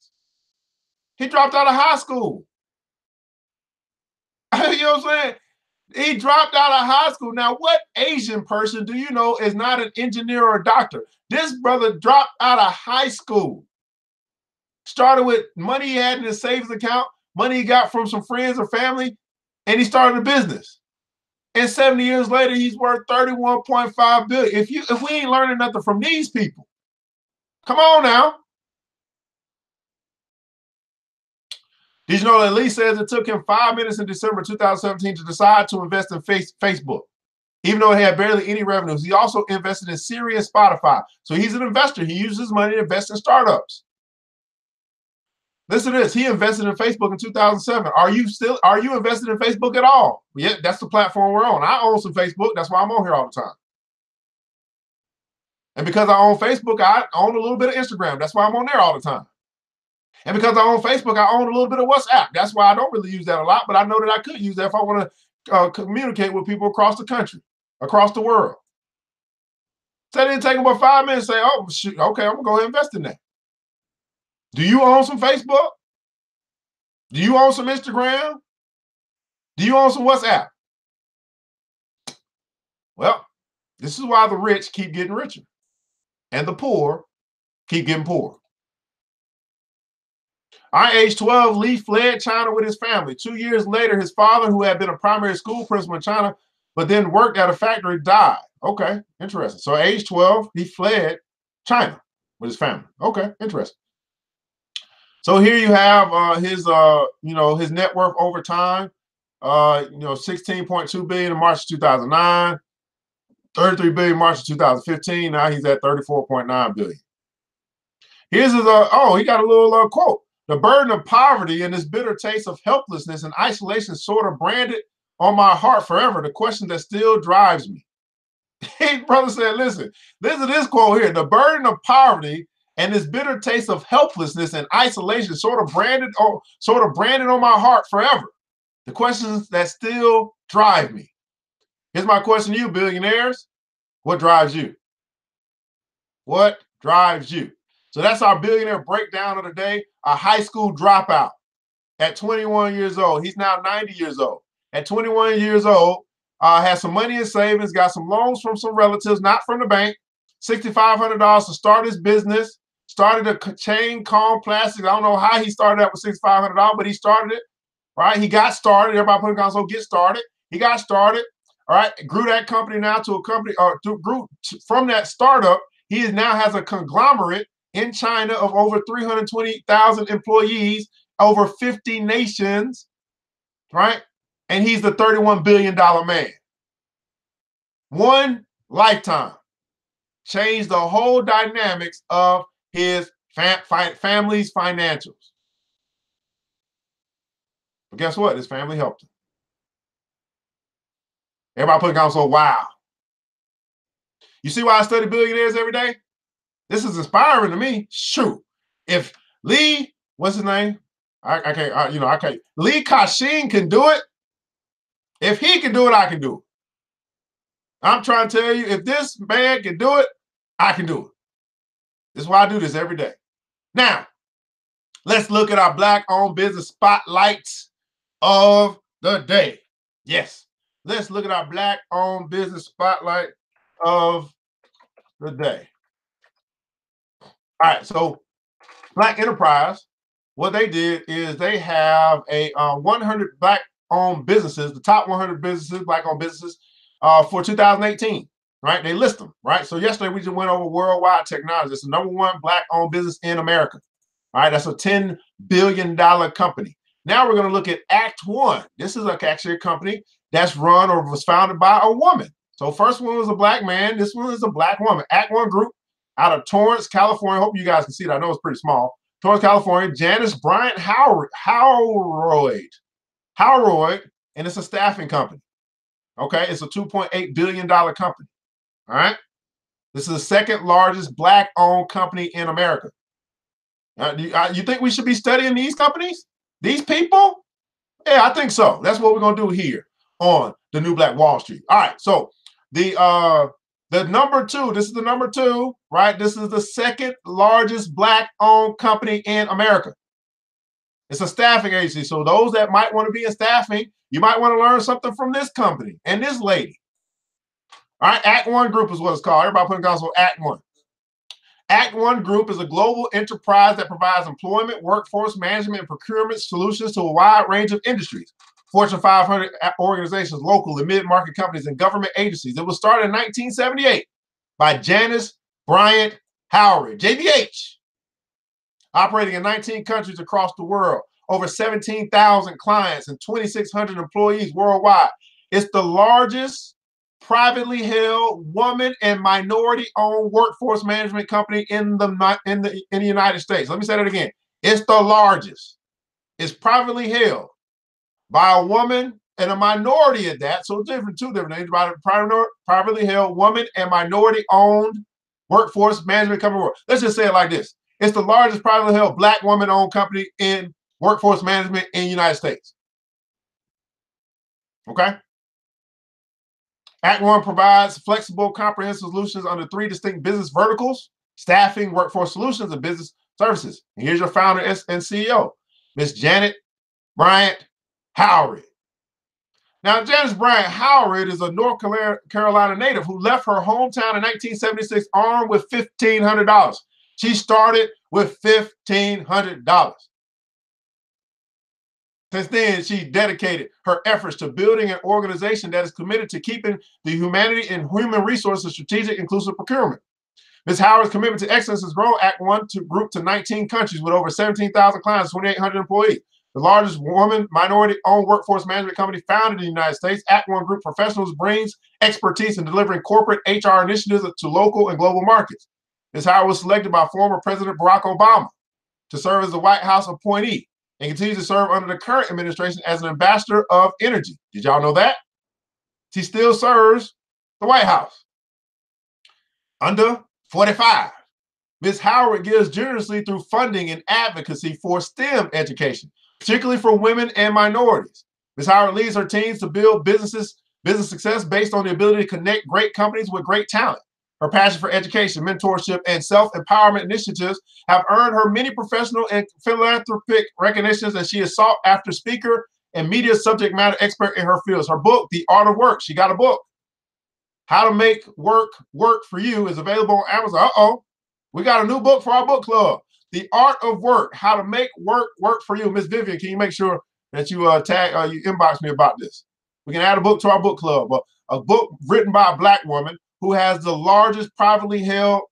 Speaker 2: He dropped out of high school. You know what I'm saying? He dropped out of high school. Now, what Asian person do you know is not an engineer or a doctor? This brother dropped out of high school. Started with money he had in his savings account, money he got from some friends or family, and he started a business. And 70 years later, he's worth $31.5 billion. If we ain't learning nothing from these people, come on now. Did you know that Lee says it took him 5 minutes in December 2017 to decide to invest in Facebook, even though it had barely any revenues? He also invested in Siri and Spotify. So he's an investor. He uses his money to invest in startups. Listen to this. He invested in Facebook in 2007. Are you invested in Facebook at all? Yeah, that's the platform we're on. I own some Facebook. That's why I'm on here all the time. And because I own Facebook, I own a little bit of Instagram. That's why I'm on there all the time. And because I own Facebook, I own a little bit of WhatsApp. That's why I don't really use that a lot, but I know that I could use that if I want to communicate with people across the country, across the world. So it didn't take about 5 minutes to say, oh, shoot, okay, I'm going to go ahead and invest in that. Do you own some Facebook? Do you own some Instagram? Do you own some WhatsApp? Well, this is why the rich keep getting richer and the poor keep getting poorer. At age 12, Lee fled China with his family. 2 years later, his father, who had been a primary school principal in China, but then worked at a factory, died. Okay, interesting. So at age 12, he fled China with his family. Okay, interesting. So here you have his net worth over time. 16.2 billion in March 2009, 33 billion in March 2015. Now he's at 34.9 billion. Here's his he got a little quote. The burden of poverty and this bitter taste of helplessness and isolation sort of branded on my heart forever. The question that still drives me. His brother said, listen to this quote here. The burden of poverty and this bitter taste of helplessness and isolation sort of branded on my heart forever. The questions that still drive me. Here's my question to you, billionaires. What drives you? What drives you? So that's our billionaire breakdown of the day. A high school dropout at 21 years old. He's now 90 years old. At 21 years old, has some money in savings, got some loans from some relatives, not from the bank, $6,500 to start his business, started a chain Calm Plastics. I don't know how he started that with $6,500, but he started it, right? He got started. Everybody put it on, so get started. He got started, all right? Grew that company now to a company, grew from that startup. He now has a conglomerate in China of over 320,000 employees, over 50 nations, right? And he's the $31 billion man. One lifetime changed the whole dynamics of his family's financials. But guess what? His family helped him. Everybody put it on, so wow. You see why I study billionaires every day? This is inspiring to me. Shoot. If Lee, what's his name? I can't. Lee Ka-shing can do it. If he can do it, I can do it. I'm trying to tell you, if this man can do it, I can do it. This is why I do this every day. Now, let's look at our Black-owned business spotlights of the day. Yes, let's look at our Black-owned business spotlight of the day. All right, so Black Enterprise, what they did is they have a 100 Black-owned businesses, the top 100 businesses, Black-owned businesses for 2018, right? They list them, right? So yesterday we just went over worldwide technology. It's the #1 Black-owned business in America, all right? That's a $10 billion company. Now we're going to look at Act One. This is actually a company that's run or was founded by a woman. So first one was a black man. This one is a black woman. Act One Group out of Torrance, California. Hope you guys can see that. I know it's pretty small. Torrance, California. Janice, Bryant, Howroyd, and it's a staffing company. Okay, it's a $2.8 billion company. All right. This is the second largest black-owned company in America. You think we should be studying these companies? These people? Yeah, I think so. That's what we're gonna do here on the New Black Wall Street. All right. So the number two. This is the number two, right? This is the second largest black-owned company in America. It's a staffing agency. So those that might want to be in staffing, you might want to learn something from this company and this lady. All right, Act One Group is what it's called. Everybody put in console Act One. Act One Group is a global enterprise that provides employment, workforce management, and procurement solutions to a wide range of industries. Fortune 500 organizations, local and mid-market companies, and government agencies. It was started in 1978 by Janice, Bryant, Howroyd, JBH, operating in 19 countries across the world, over 17,000 clients and 2,600 employees worldwide. It's the largest privately held woman and minority-owned workforce management company in the United States. Let me say that again. It's the largest. It's privately held by a woman and a minority of that. So different, two different things. By a privately held woman and minority-owned workforce management company. Let's just say it like this. It's the largest privately held black woman-owned company in workforce management in the United States. Okay? Act One provides flexible, comprehensive solutions under three distinct business verticals: staffing, workforce solutions, and business services. And here's your founder and CEO, Miss Janet Bryant Howroyd. Now, Janice Bryant Howroyd is a North Carolina native who left her hometown in 1976 armed with $1,500. She started with $1,500. Since then, she dedicated her efforts to building an organization that is committed to keeping the humanity and human resources strategic, inclusive procurement. Ms. Howard's commitment to excellence has grown Act One Group to 19 countries with over 17,000 clients, 2,800 employees. The largest woman minority-owned workforce management company founded in the United States, Act One Group Professionals brings expertise in delivering corporate HR initiatives to local and global markets. Ms. Howard was selected by former President Barack Obama to serve as the White House appointee and continues to serve under the current administration as an ambassador of energy. Did y'all know that? She still serves the White House. Under 45. Ms. Howard gives generously through funding and advocacy for STEM education, particularly for women and minorities. Ms. Howard leads her teams to build business success based on the ability to connect great companies with great talent. Her passion for education, mentorship, and self-empowerment initiatives have earned her many professional and philanthropic recognitions, and she is sought after speaker and media subject matter expert in her fields. Her book, The Art of Work, she got a book. How to Make Work Work for You is available on Amazon. Uh-oh, we got a new book for our book club. The Art of Work, How to Make Work Work for You. Miss Vivian, can you make sure that you you inbox me about this? We can add a book to our book club, but a book written by a black woman who has the largest privately held,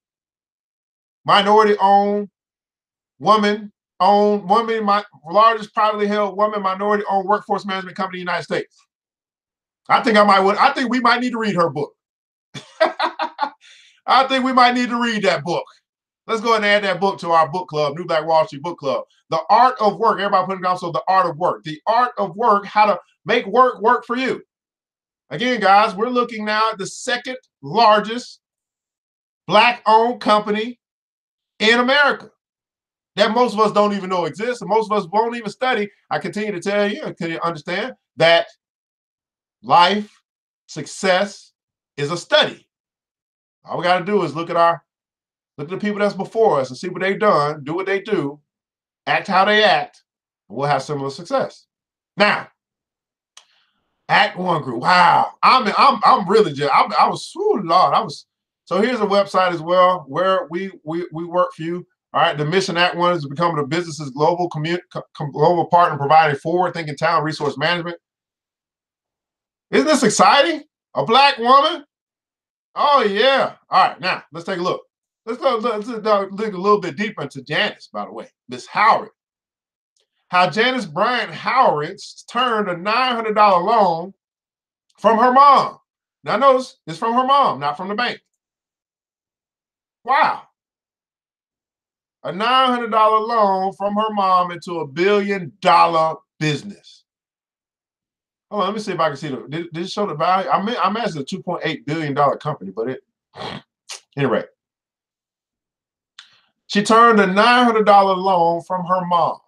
Speaker 2: minority-owned, largest privately held woman, minority-owned workforce management company in the United States. I think we might need to read her book. I think we might need to read that book. Let's go ahead and add that book to our book club, New Black Wall Street Book Club. The Art of Work. Everybody put it down. So The Art of Work. The Art of Work, How to Make Work Work for You. Again, guys, we're looking now at the second largest black-owned company in America that most of us don't even know exists, and most of us won't even study. I continue to tell you, can you understand that life, success is a study. All we got to do is look at the people that's before us and see what they've done, do what they do, act how they act, and we'll have similar success. Now, Act One Group. Wow, I'm really just I was Lord. So here's a website as well where we work for you. All right, the mission Act One is to become the business's global partner, providing forward-thinking talent resource management. Isn't this exciting? A black woman? Oh yeah. All right, now let's take a look. Let's dig a little bit deeper into Janice, by the way, Miss Howard. How Janice Bryant Howard turned a $900 loan From her mom. Now notice, it's from her mom, not from the bank. Wow. A $900 loan from her mom into $1 billion business. Hold on, let me see if I can see did it show the value? I imagine it's a $2.8 billion company, but anyway. She turned a $900 loan from her mom.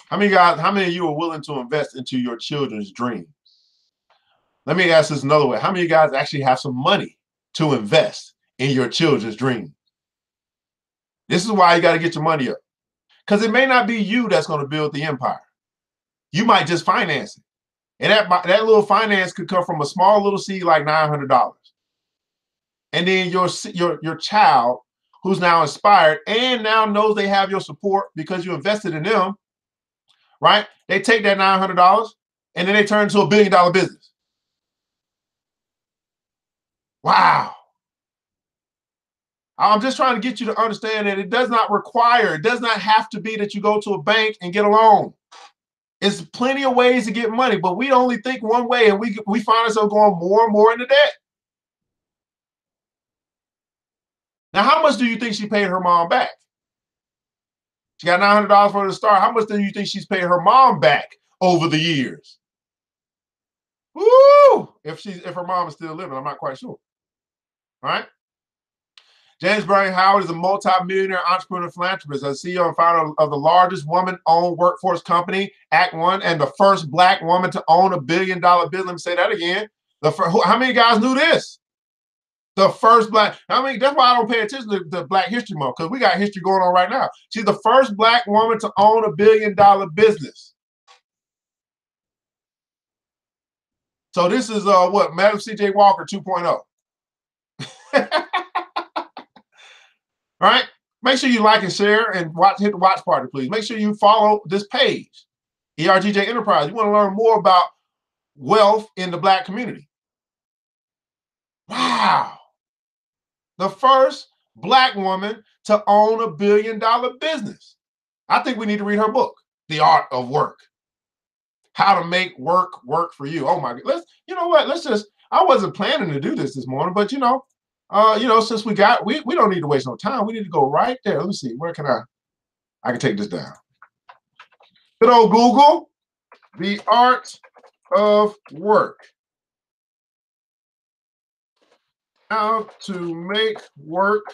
Speaker 2: How many of you are willing to invest into your children's dreams? Let me ask this another way. How many of you guys actually have some money to invest in your children's dreams? This is why you got to get your money up. Because it may not be you that's going to build the empire. You might just finance it. And that little finance could come from a small little seed like $900. And then your child, who's now inspired and now knows they have your support because you invested in them, right? They take that $900 and then they turn into $1 billion business. Wow. I'm just trying to get you to understand that it does not have to be that you go to a bank and get a loan. It's plenty of ways to get money, but we only think one way and we find ourselves going more and more into debt. Now, how much do you think she paid her mom back? She got $900 for the start. How much do you think she's paid her mom back over the years? Woo! If her mom is still living, I'm not quite sure. All right. James Bryant Howroyd is a multi-millionaire entrepreneur philanthropist, a CEO and founder of the largest woman-owned workforce company, Act One, and the first Black woman to own $1 billion business. Let me say that again. How many guys knew this? The first Black. That's why I don't pay attention to Black History Month, because we got history going on right now. She's the first Black woman to own $1 billion business. So this is what, Madam C.J. Walker 2.0. All right. Make sure you like and share and hit the watch party, please. Make sure you follow this page, ERGJ Enterprise. You want to learn more about wealth in the Black community. Wow. The first Black woman to own $1 billion business. I think we need to read her book, The Art of Work. How to make work for you. Oh my God. You know what? I wasn't planning to do this morning, but since we don't need to waste no time. We need to go right there. Let me see. Where can I can take this down. Good old Google, The Art of Work. How to make work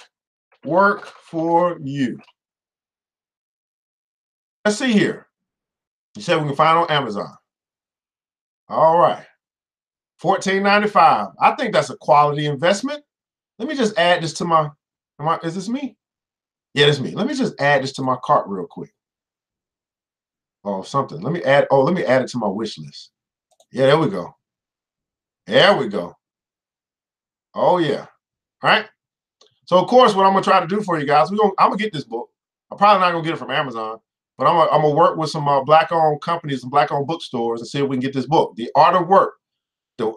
Speaker 2: for you. Let's see here. You said we can find on Amazon. All right. $14.95. I think that's a quality investment. Let me just add this to is this me? Yeah, it's me. Let me just add this to my cart real quick. Oh, something. Let me add it to my wish list. Yeah, there we go. There we go. Oh, yeah. All right. So, of course, what I'm going to try to do for you guys, I'm going to get this book. I'm probably not going to get it from Amazon, but I'm going to work with some Black-owned companies and Black-owned bookstores and see if we can get this book, The Art of Work,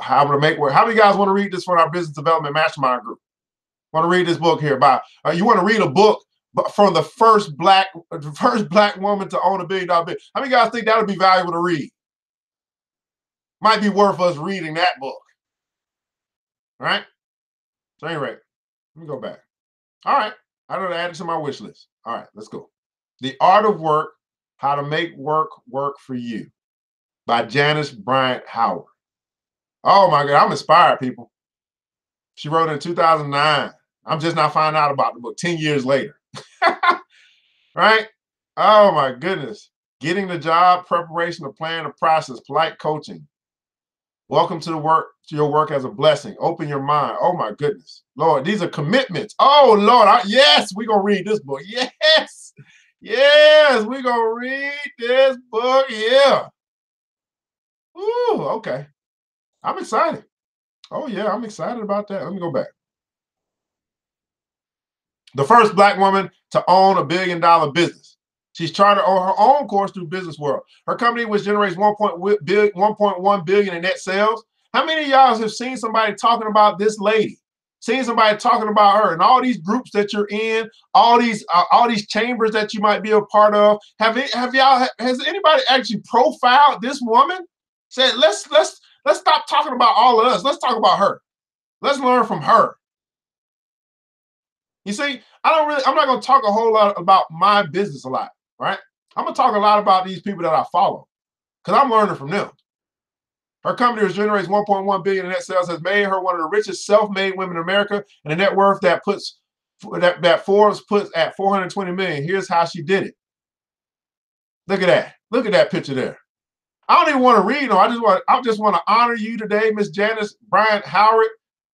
Speaker 2: How to Make Work. How many guys want to read this for our business development mastermind group? Want to read this book here about? You want to read a book from the first black woman to own $1 billion business? How many guys think that would be valuable to read? Might be worth us reading that book. All right. So anyway, let me go back. All right. I don't add it to my wish list. All right, let's go. The Art of Work: How to Make Work for You by Janice Bryant Howroyd. Oh my God, I'm inspired, people. She wrote it in 2009. I'm just now finding out about the book 10 years later. Right? Oh my goodness. Getting the job, preparation, the plan, the process, polite coaching. Welcome to your work as a blessing. Open your mind. Oh my goodness. Lord, these are commitments. Oh Lord, yes, we're going to read this book. Yes. Yes, we're going to read this book. Yeah. Ooh, okay. I'm excited. Oh yeah, I'm excited about that. Let me go back. The first Black woman to own $1 billion business. She's chartered on her own course through Business World. Her company, which generates $1.1 billion in net sales. How many of y'all have seen somebody talking about this lady? Seen somebody talking about her and all these groups that you're in, all these chambers that you might be a part of? Has anybody actually profiled this woman? Said let's Let's stop talking about all of us. Let's talk about her. Let's learn from her. You see, I'm not going to talk a whole lot about my business a lot, right? I'm going to talk a lot about these people that I follow because I'm learning from them. Her company, which generates 1.1 billion in net sales, has made her one of the richest self-made women in America, and a net worth that Forbes puts at 420 million. Here's how she did it. Look at that. Look at that picture there. I don't even want to read them. I just want to honor you today, Miss Janice, Bryant, Howroyd.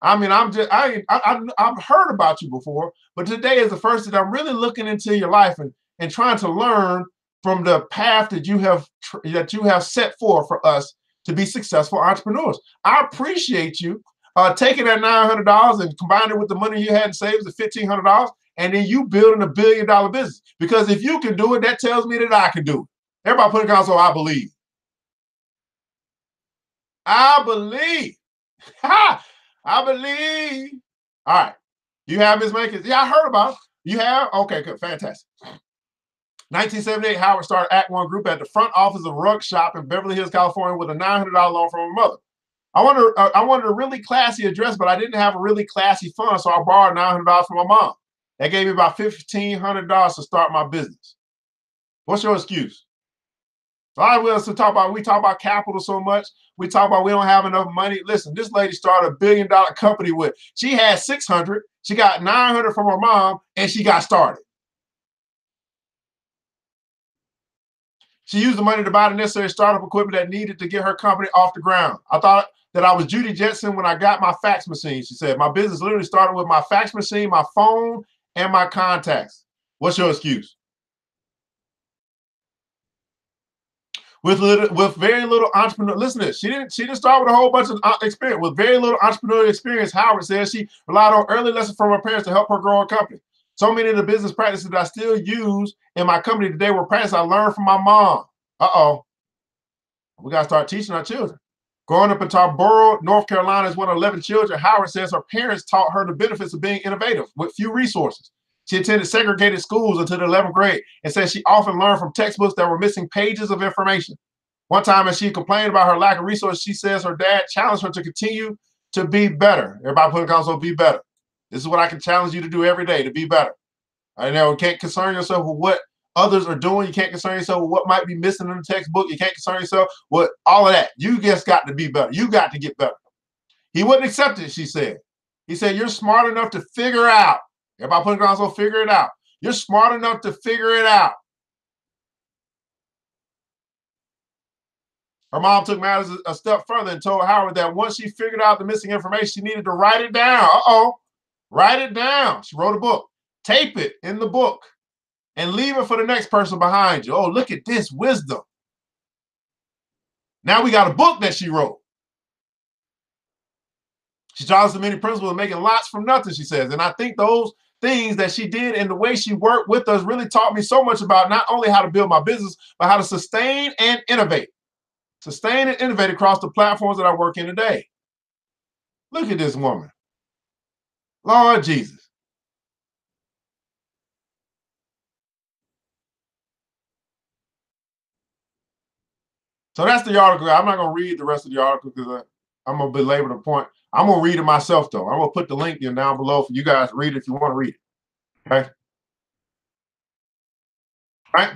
Speaker 2: I mean, I've heard about you before, but today is the first that I'm really looking into your life and trying to learn from the path that you have set forth for us to be successful entrepreneurs. I appreciate you taking that $900 and combining it with the money you had in savings of $1,500, and then you building a $1 billion business. Because if you can do it, that tells me that I can do it. Everybody put it down, so I believe. I believe. I believe. All right. You have Ms. Makins? Yeah, I heard about it. You have? Okay, good. Fantastic. 1978, Howard started Act One Group at the front office of a rug shop in Beverly Hills, California, with a $900 loan from her mother. I wanted a really classy address, but I didn't have a really classy fund, so I borrowed $900 from my mom. That gave me about $1,500 to start my business. What's your excuse? A lot of us we talk about capital so much. We talk about we don't have enough money. Listen, this lady started a $1 billion company she had 600, she got 900 from her mom, and she got started. She used the money to buy the necessary startup equipment that needed to get her company off the ground. I thought that I was Judy Jetson when I got my fax machine. She said, my business literally started with my fax machine, my phone, and my contacts. What's your excuse? With very little entrepreneur, listen to this. She didn't start with a whole bunch of experience. With very little entrepreneurial experience, Howard says she relied on early lessons from her parents to help her grow her company. So many of the business practices that I still use in my company today were practices I learned from my mom. We got to start teaching our children. Growing up in Tarboro, North Carolina, as one of 11 children, Howard says her parents taught her the benefits of being innovative with few resources. She attended segregated schools until the 11th grade and says she often learned from textbooks that were missing pages of information. One time, as she complained about her lack of resources, she says her dad challenged her to continue to be better. Everybody put in console, be better. This is what I can challenge you to do every day, to be better. I know you can't concern yourself with what others are doing. You can't concern yourself with what might be missing in the textbook. You can't concern yourself with all of that. You just got to be better. You got to get better. He wouldn't accept it, she said. He said, you're smart enough to figure out. Everybody put in console, figure it out. You're smart enough to figure it out. Her mom took matters a step further and told Howard that once she figured out the missing information, she needed to write it down. Write it down. She wrote a book. Tape it in the book and leave it for the next person behind you. Oh, look at this wisdom. Now we got a book that she wrote. She taught us the many principles of making lots from nothing, she says. And I think those things that she did and the way she worked with us really taught me so much about not only how to build my business, but how to sustain and innovate. Sustain and innovate across the platforms that I work in today. Look at this woman. Lord Jesus. So that's the article. I'm not going to read the rest of the article because I'm going to belabor the point. I'm going to read it myself, though. I'm going to put the link in down below for you guys to read it if you want to read it. Okay? All right?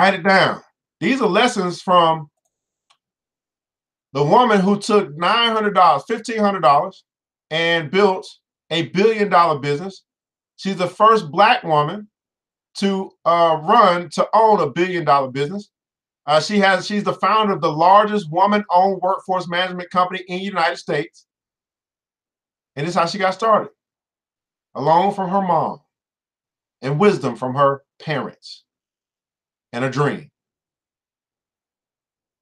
Speaker 2: Write it down. These are lessons from the woman who took $900, $1,500, and built a $1 billion business. She's the first Black woman to own a $1 billion business. She's the founder of the largest woman-owned workforce management company in the United States. And this is how she got started. A loan from her mom and wisdom from her parents and a dream.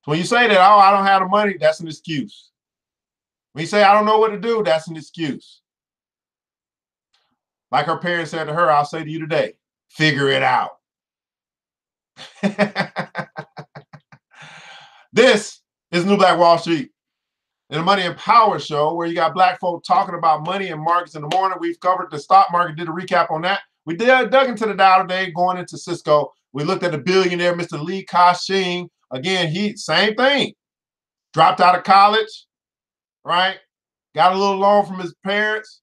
Speaker 2: So when you say that, oh, I don't have the money, that's an excuse. When you say, I don't know what to do, that's an excuse. Like her parents said to her, I'll say to you today, figure it out. This is New Black Wall Street, in the Money and Power show, where you got Black folk talking about money and markets in the morning. We've covered the stock market, did a recap on that. We dug into the Dow today, going into Cisco. We looked at the billionaire, Mr. Ka-shing. Again, same thing. dropped out of college, right? Got a little loan from his parents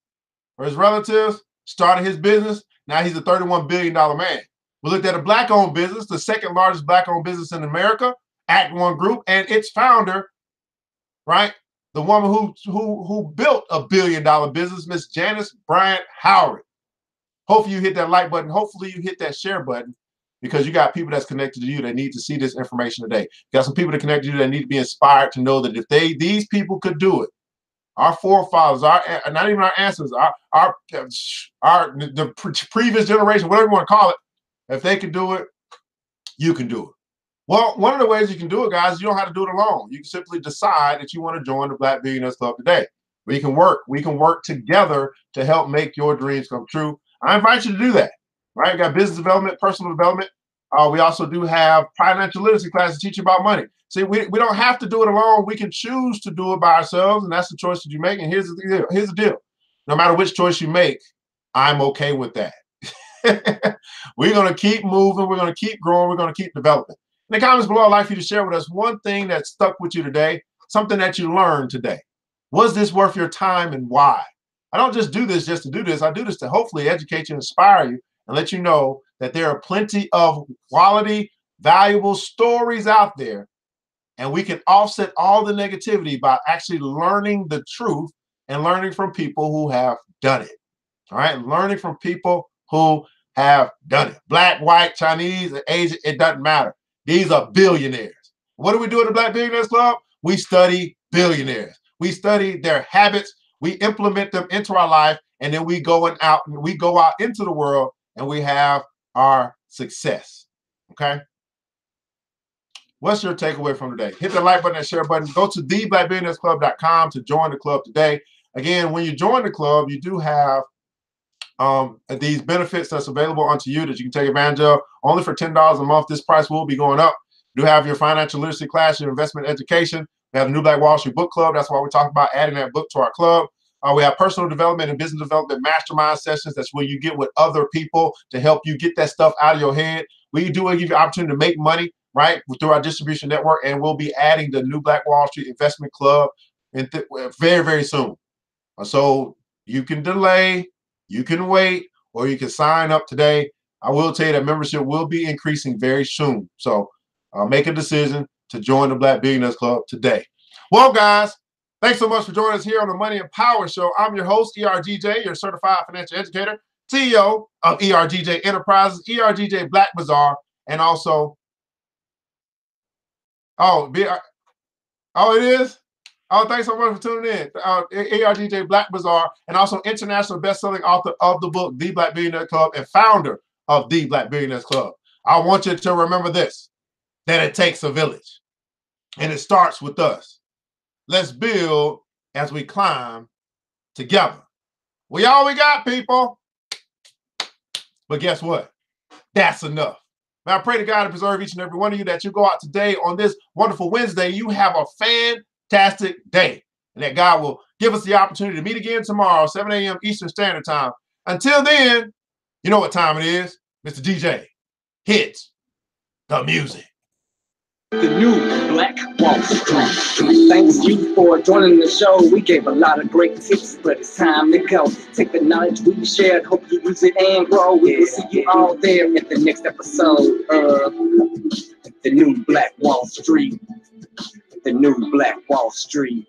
Speaker 2: or his relatives, started his business. Now he's a $31 billion man. We looked at a Black-owned business, the second largest Black-owned business in America, Act One Group, and its founder, right? The woman who built a $1 billion business, Miss Janice Bryant Howroyd. Hopefully you hit that like button. Hopefully you hit that share button, because you got people that's connected to you that need to see this information today. You got some people that connect to you that need to be inspired to know that if these people could do it, our forefathers, not even our ancestors, the previous generation, whatever you want to call it, if they can do it, you can do it. Well, one of the ways you can do it, guys, you don't have to do it alone. You can simply decide that you want to join the Black Billionaires Club today. We can work together to help make your dreams come true. I invite you to do that. Right? We got business development, personal development. We also do have financial literacy classes to teach you about money. See, we don't have to do it alone. We can choose to do it by ourselves, and that's the choice that you make. And here's the deal. No matter which choice you make, I'm okay with that. We're going to keep moving. We're going to keep growing. We're going to keep developing. In the comments below, I'd like for you to share with us one thing that stuck with you today, something that you learned today. Was this worth your time, and why? I don't just do this just to do this. I do this to hopefully educate you, inspire you, and let you know that there are plenty of quality, valuable stories out there, and we can offset all the negativity by actually learning the truth and learning from people who have done it. All right, learning from people who have done it. Black, white, Chinese, Asian, it doesn't matter. These are billionaires. What do we do at the Black Billionaires Club? We study billionaires. We study their habits. We implement them into our life, and then we go out into the world, and we have our success. Okay. What's your takeaway from today? Hit the like button and share button. Go to theblackbillionairesclub.com to join the club today. Again, when you join the club, you do have these benefits that's available unto you that you can take advantage of. Only for $10 a month. This price will be going up. You do have your financial literacy class, your investment education. We have the New Black Wall Street Book Club. That's why we're talking about adding that book to our club. We have personal development and business development mastermind sessions. That's where you get with other people to help you get that stuff out of your head. We do give you the opportunity to make money, right, through our distribution network. And we'll be adding the New Black Wall Street Investment Club very, very soon. So you can delay, you can wait, or you can sign up today. I will tell you that membership will be increasing very soon. So make a decision to join the Black Billionaires Club today. Well, guys, thanks so much for joining us here on the Money and Power Show. I'm your host, ERGJ, your certified financial educator, CEO of ERGJ Enterprises, ERGJ Black Bazaar, and also, it is? Oh, thanks so much for tuning in. ERGJ Black Bazaar, and also international best-selling author of the book, The Black Billionaire Club, and founder of The Black Billionaires Club. I want you to remember this, that it takes a village, and it starts with us. Let's build as we climb together. We all we got, people. But guess what? That's enough. Now, I pray to God to preserve each and every one of you, that you go out today on this wonderful Wednesday. You have a fantastic day, and that God will give us the opportunity to meet again tomorrow, 7 a.m. Eastern Standard Time. Until then, you know what time it is. Mr. DJ hits the music.
Speaker 1: The new Black Wall Street. Thanks you for joining the show. We gave a lot of great tips, but it's time to go. Take the knowledge we shared, hope you use it and grow. We will see you all there at the next episode of the new Black Wall Street. The new Black Wall Street.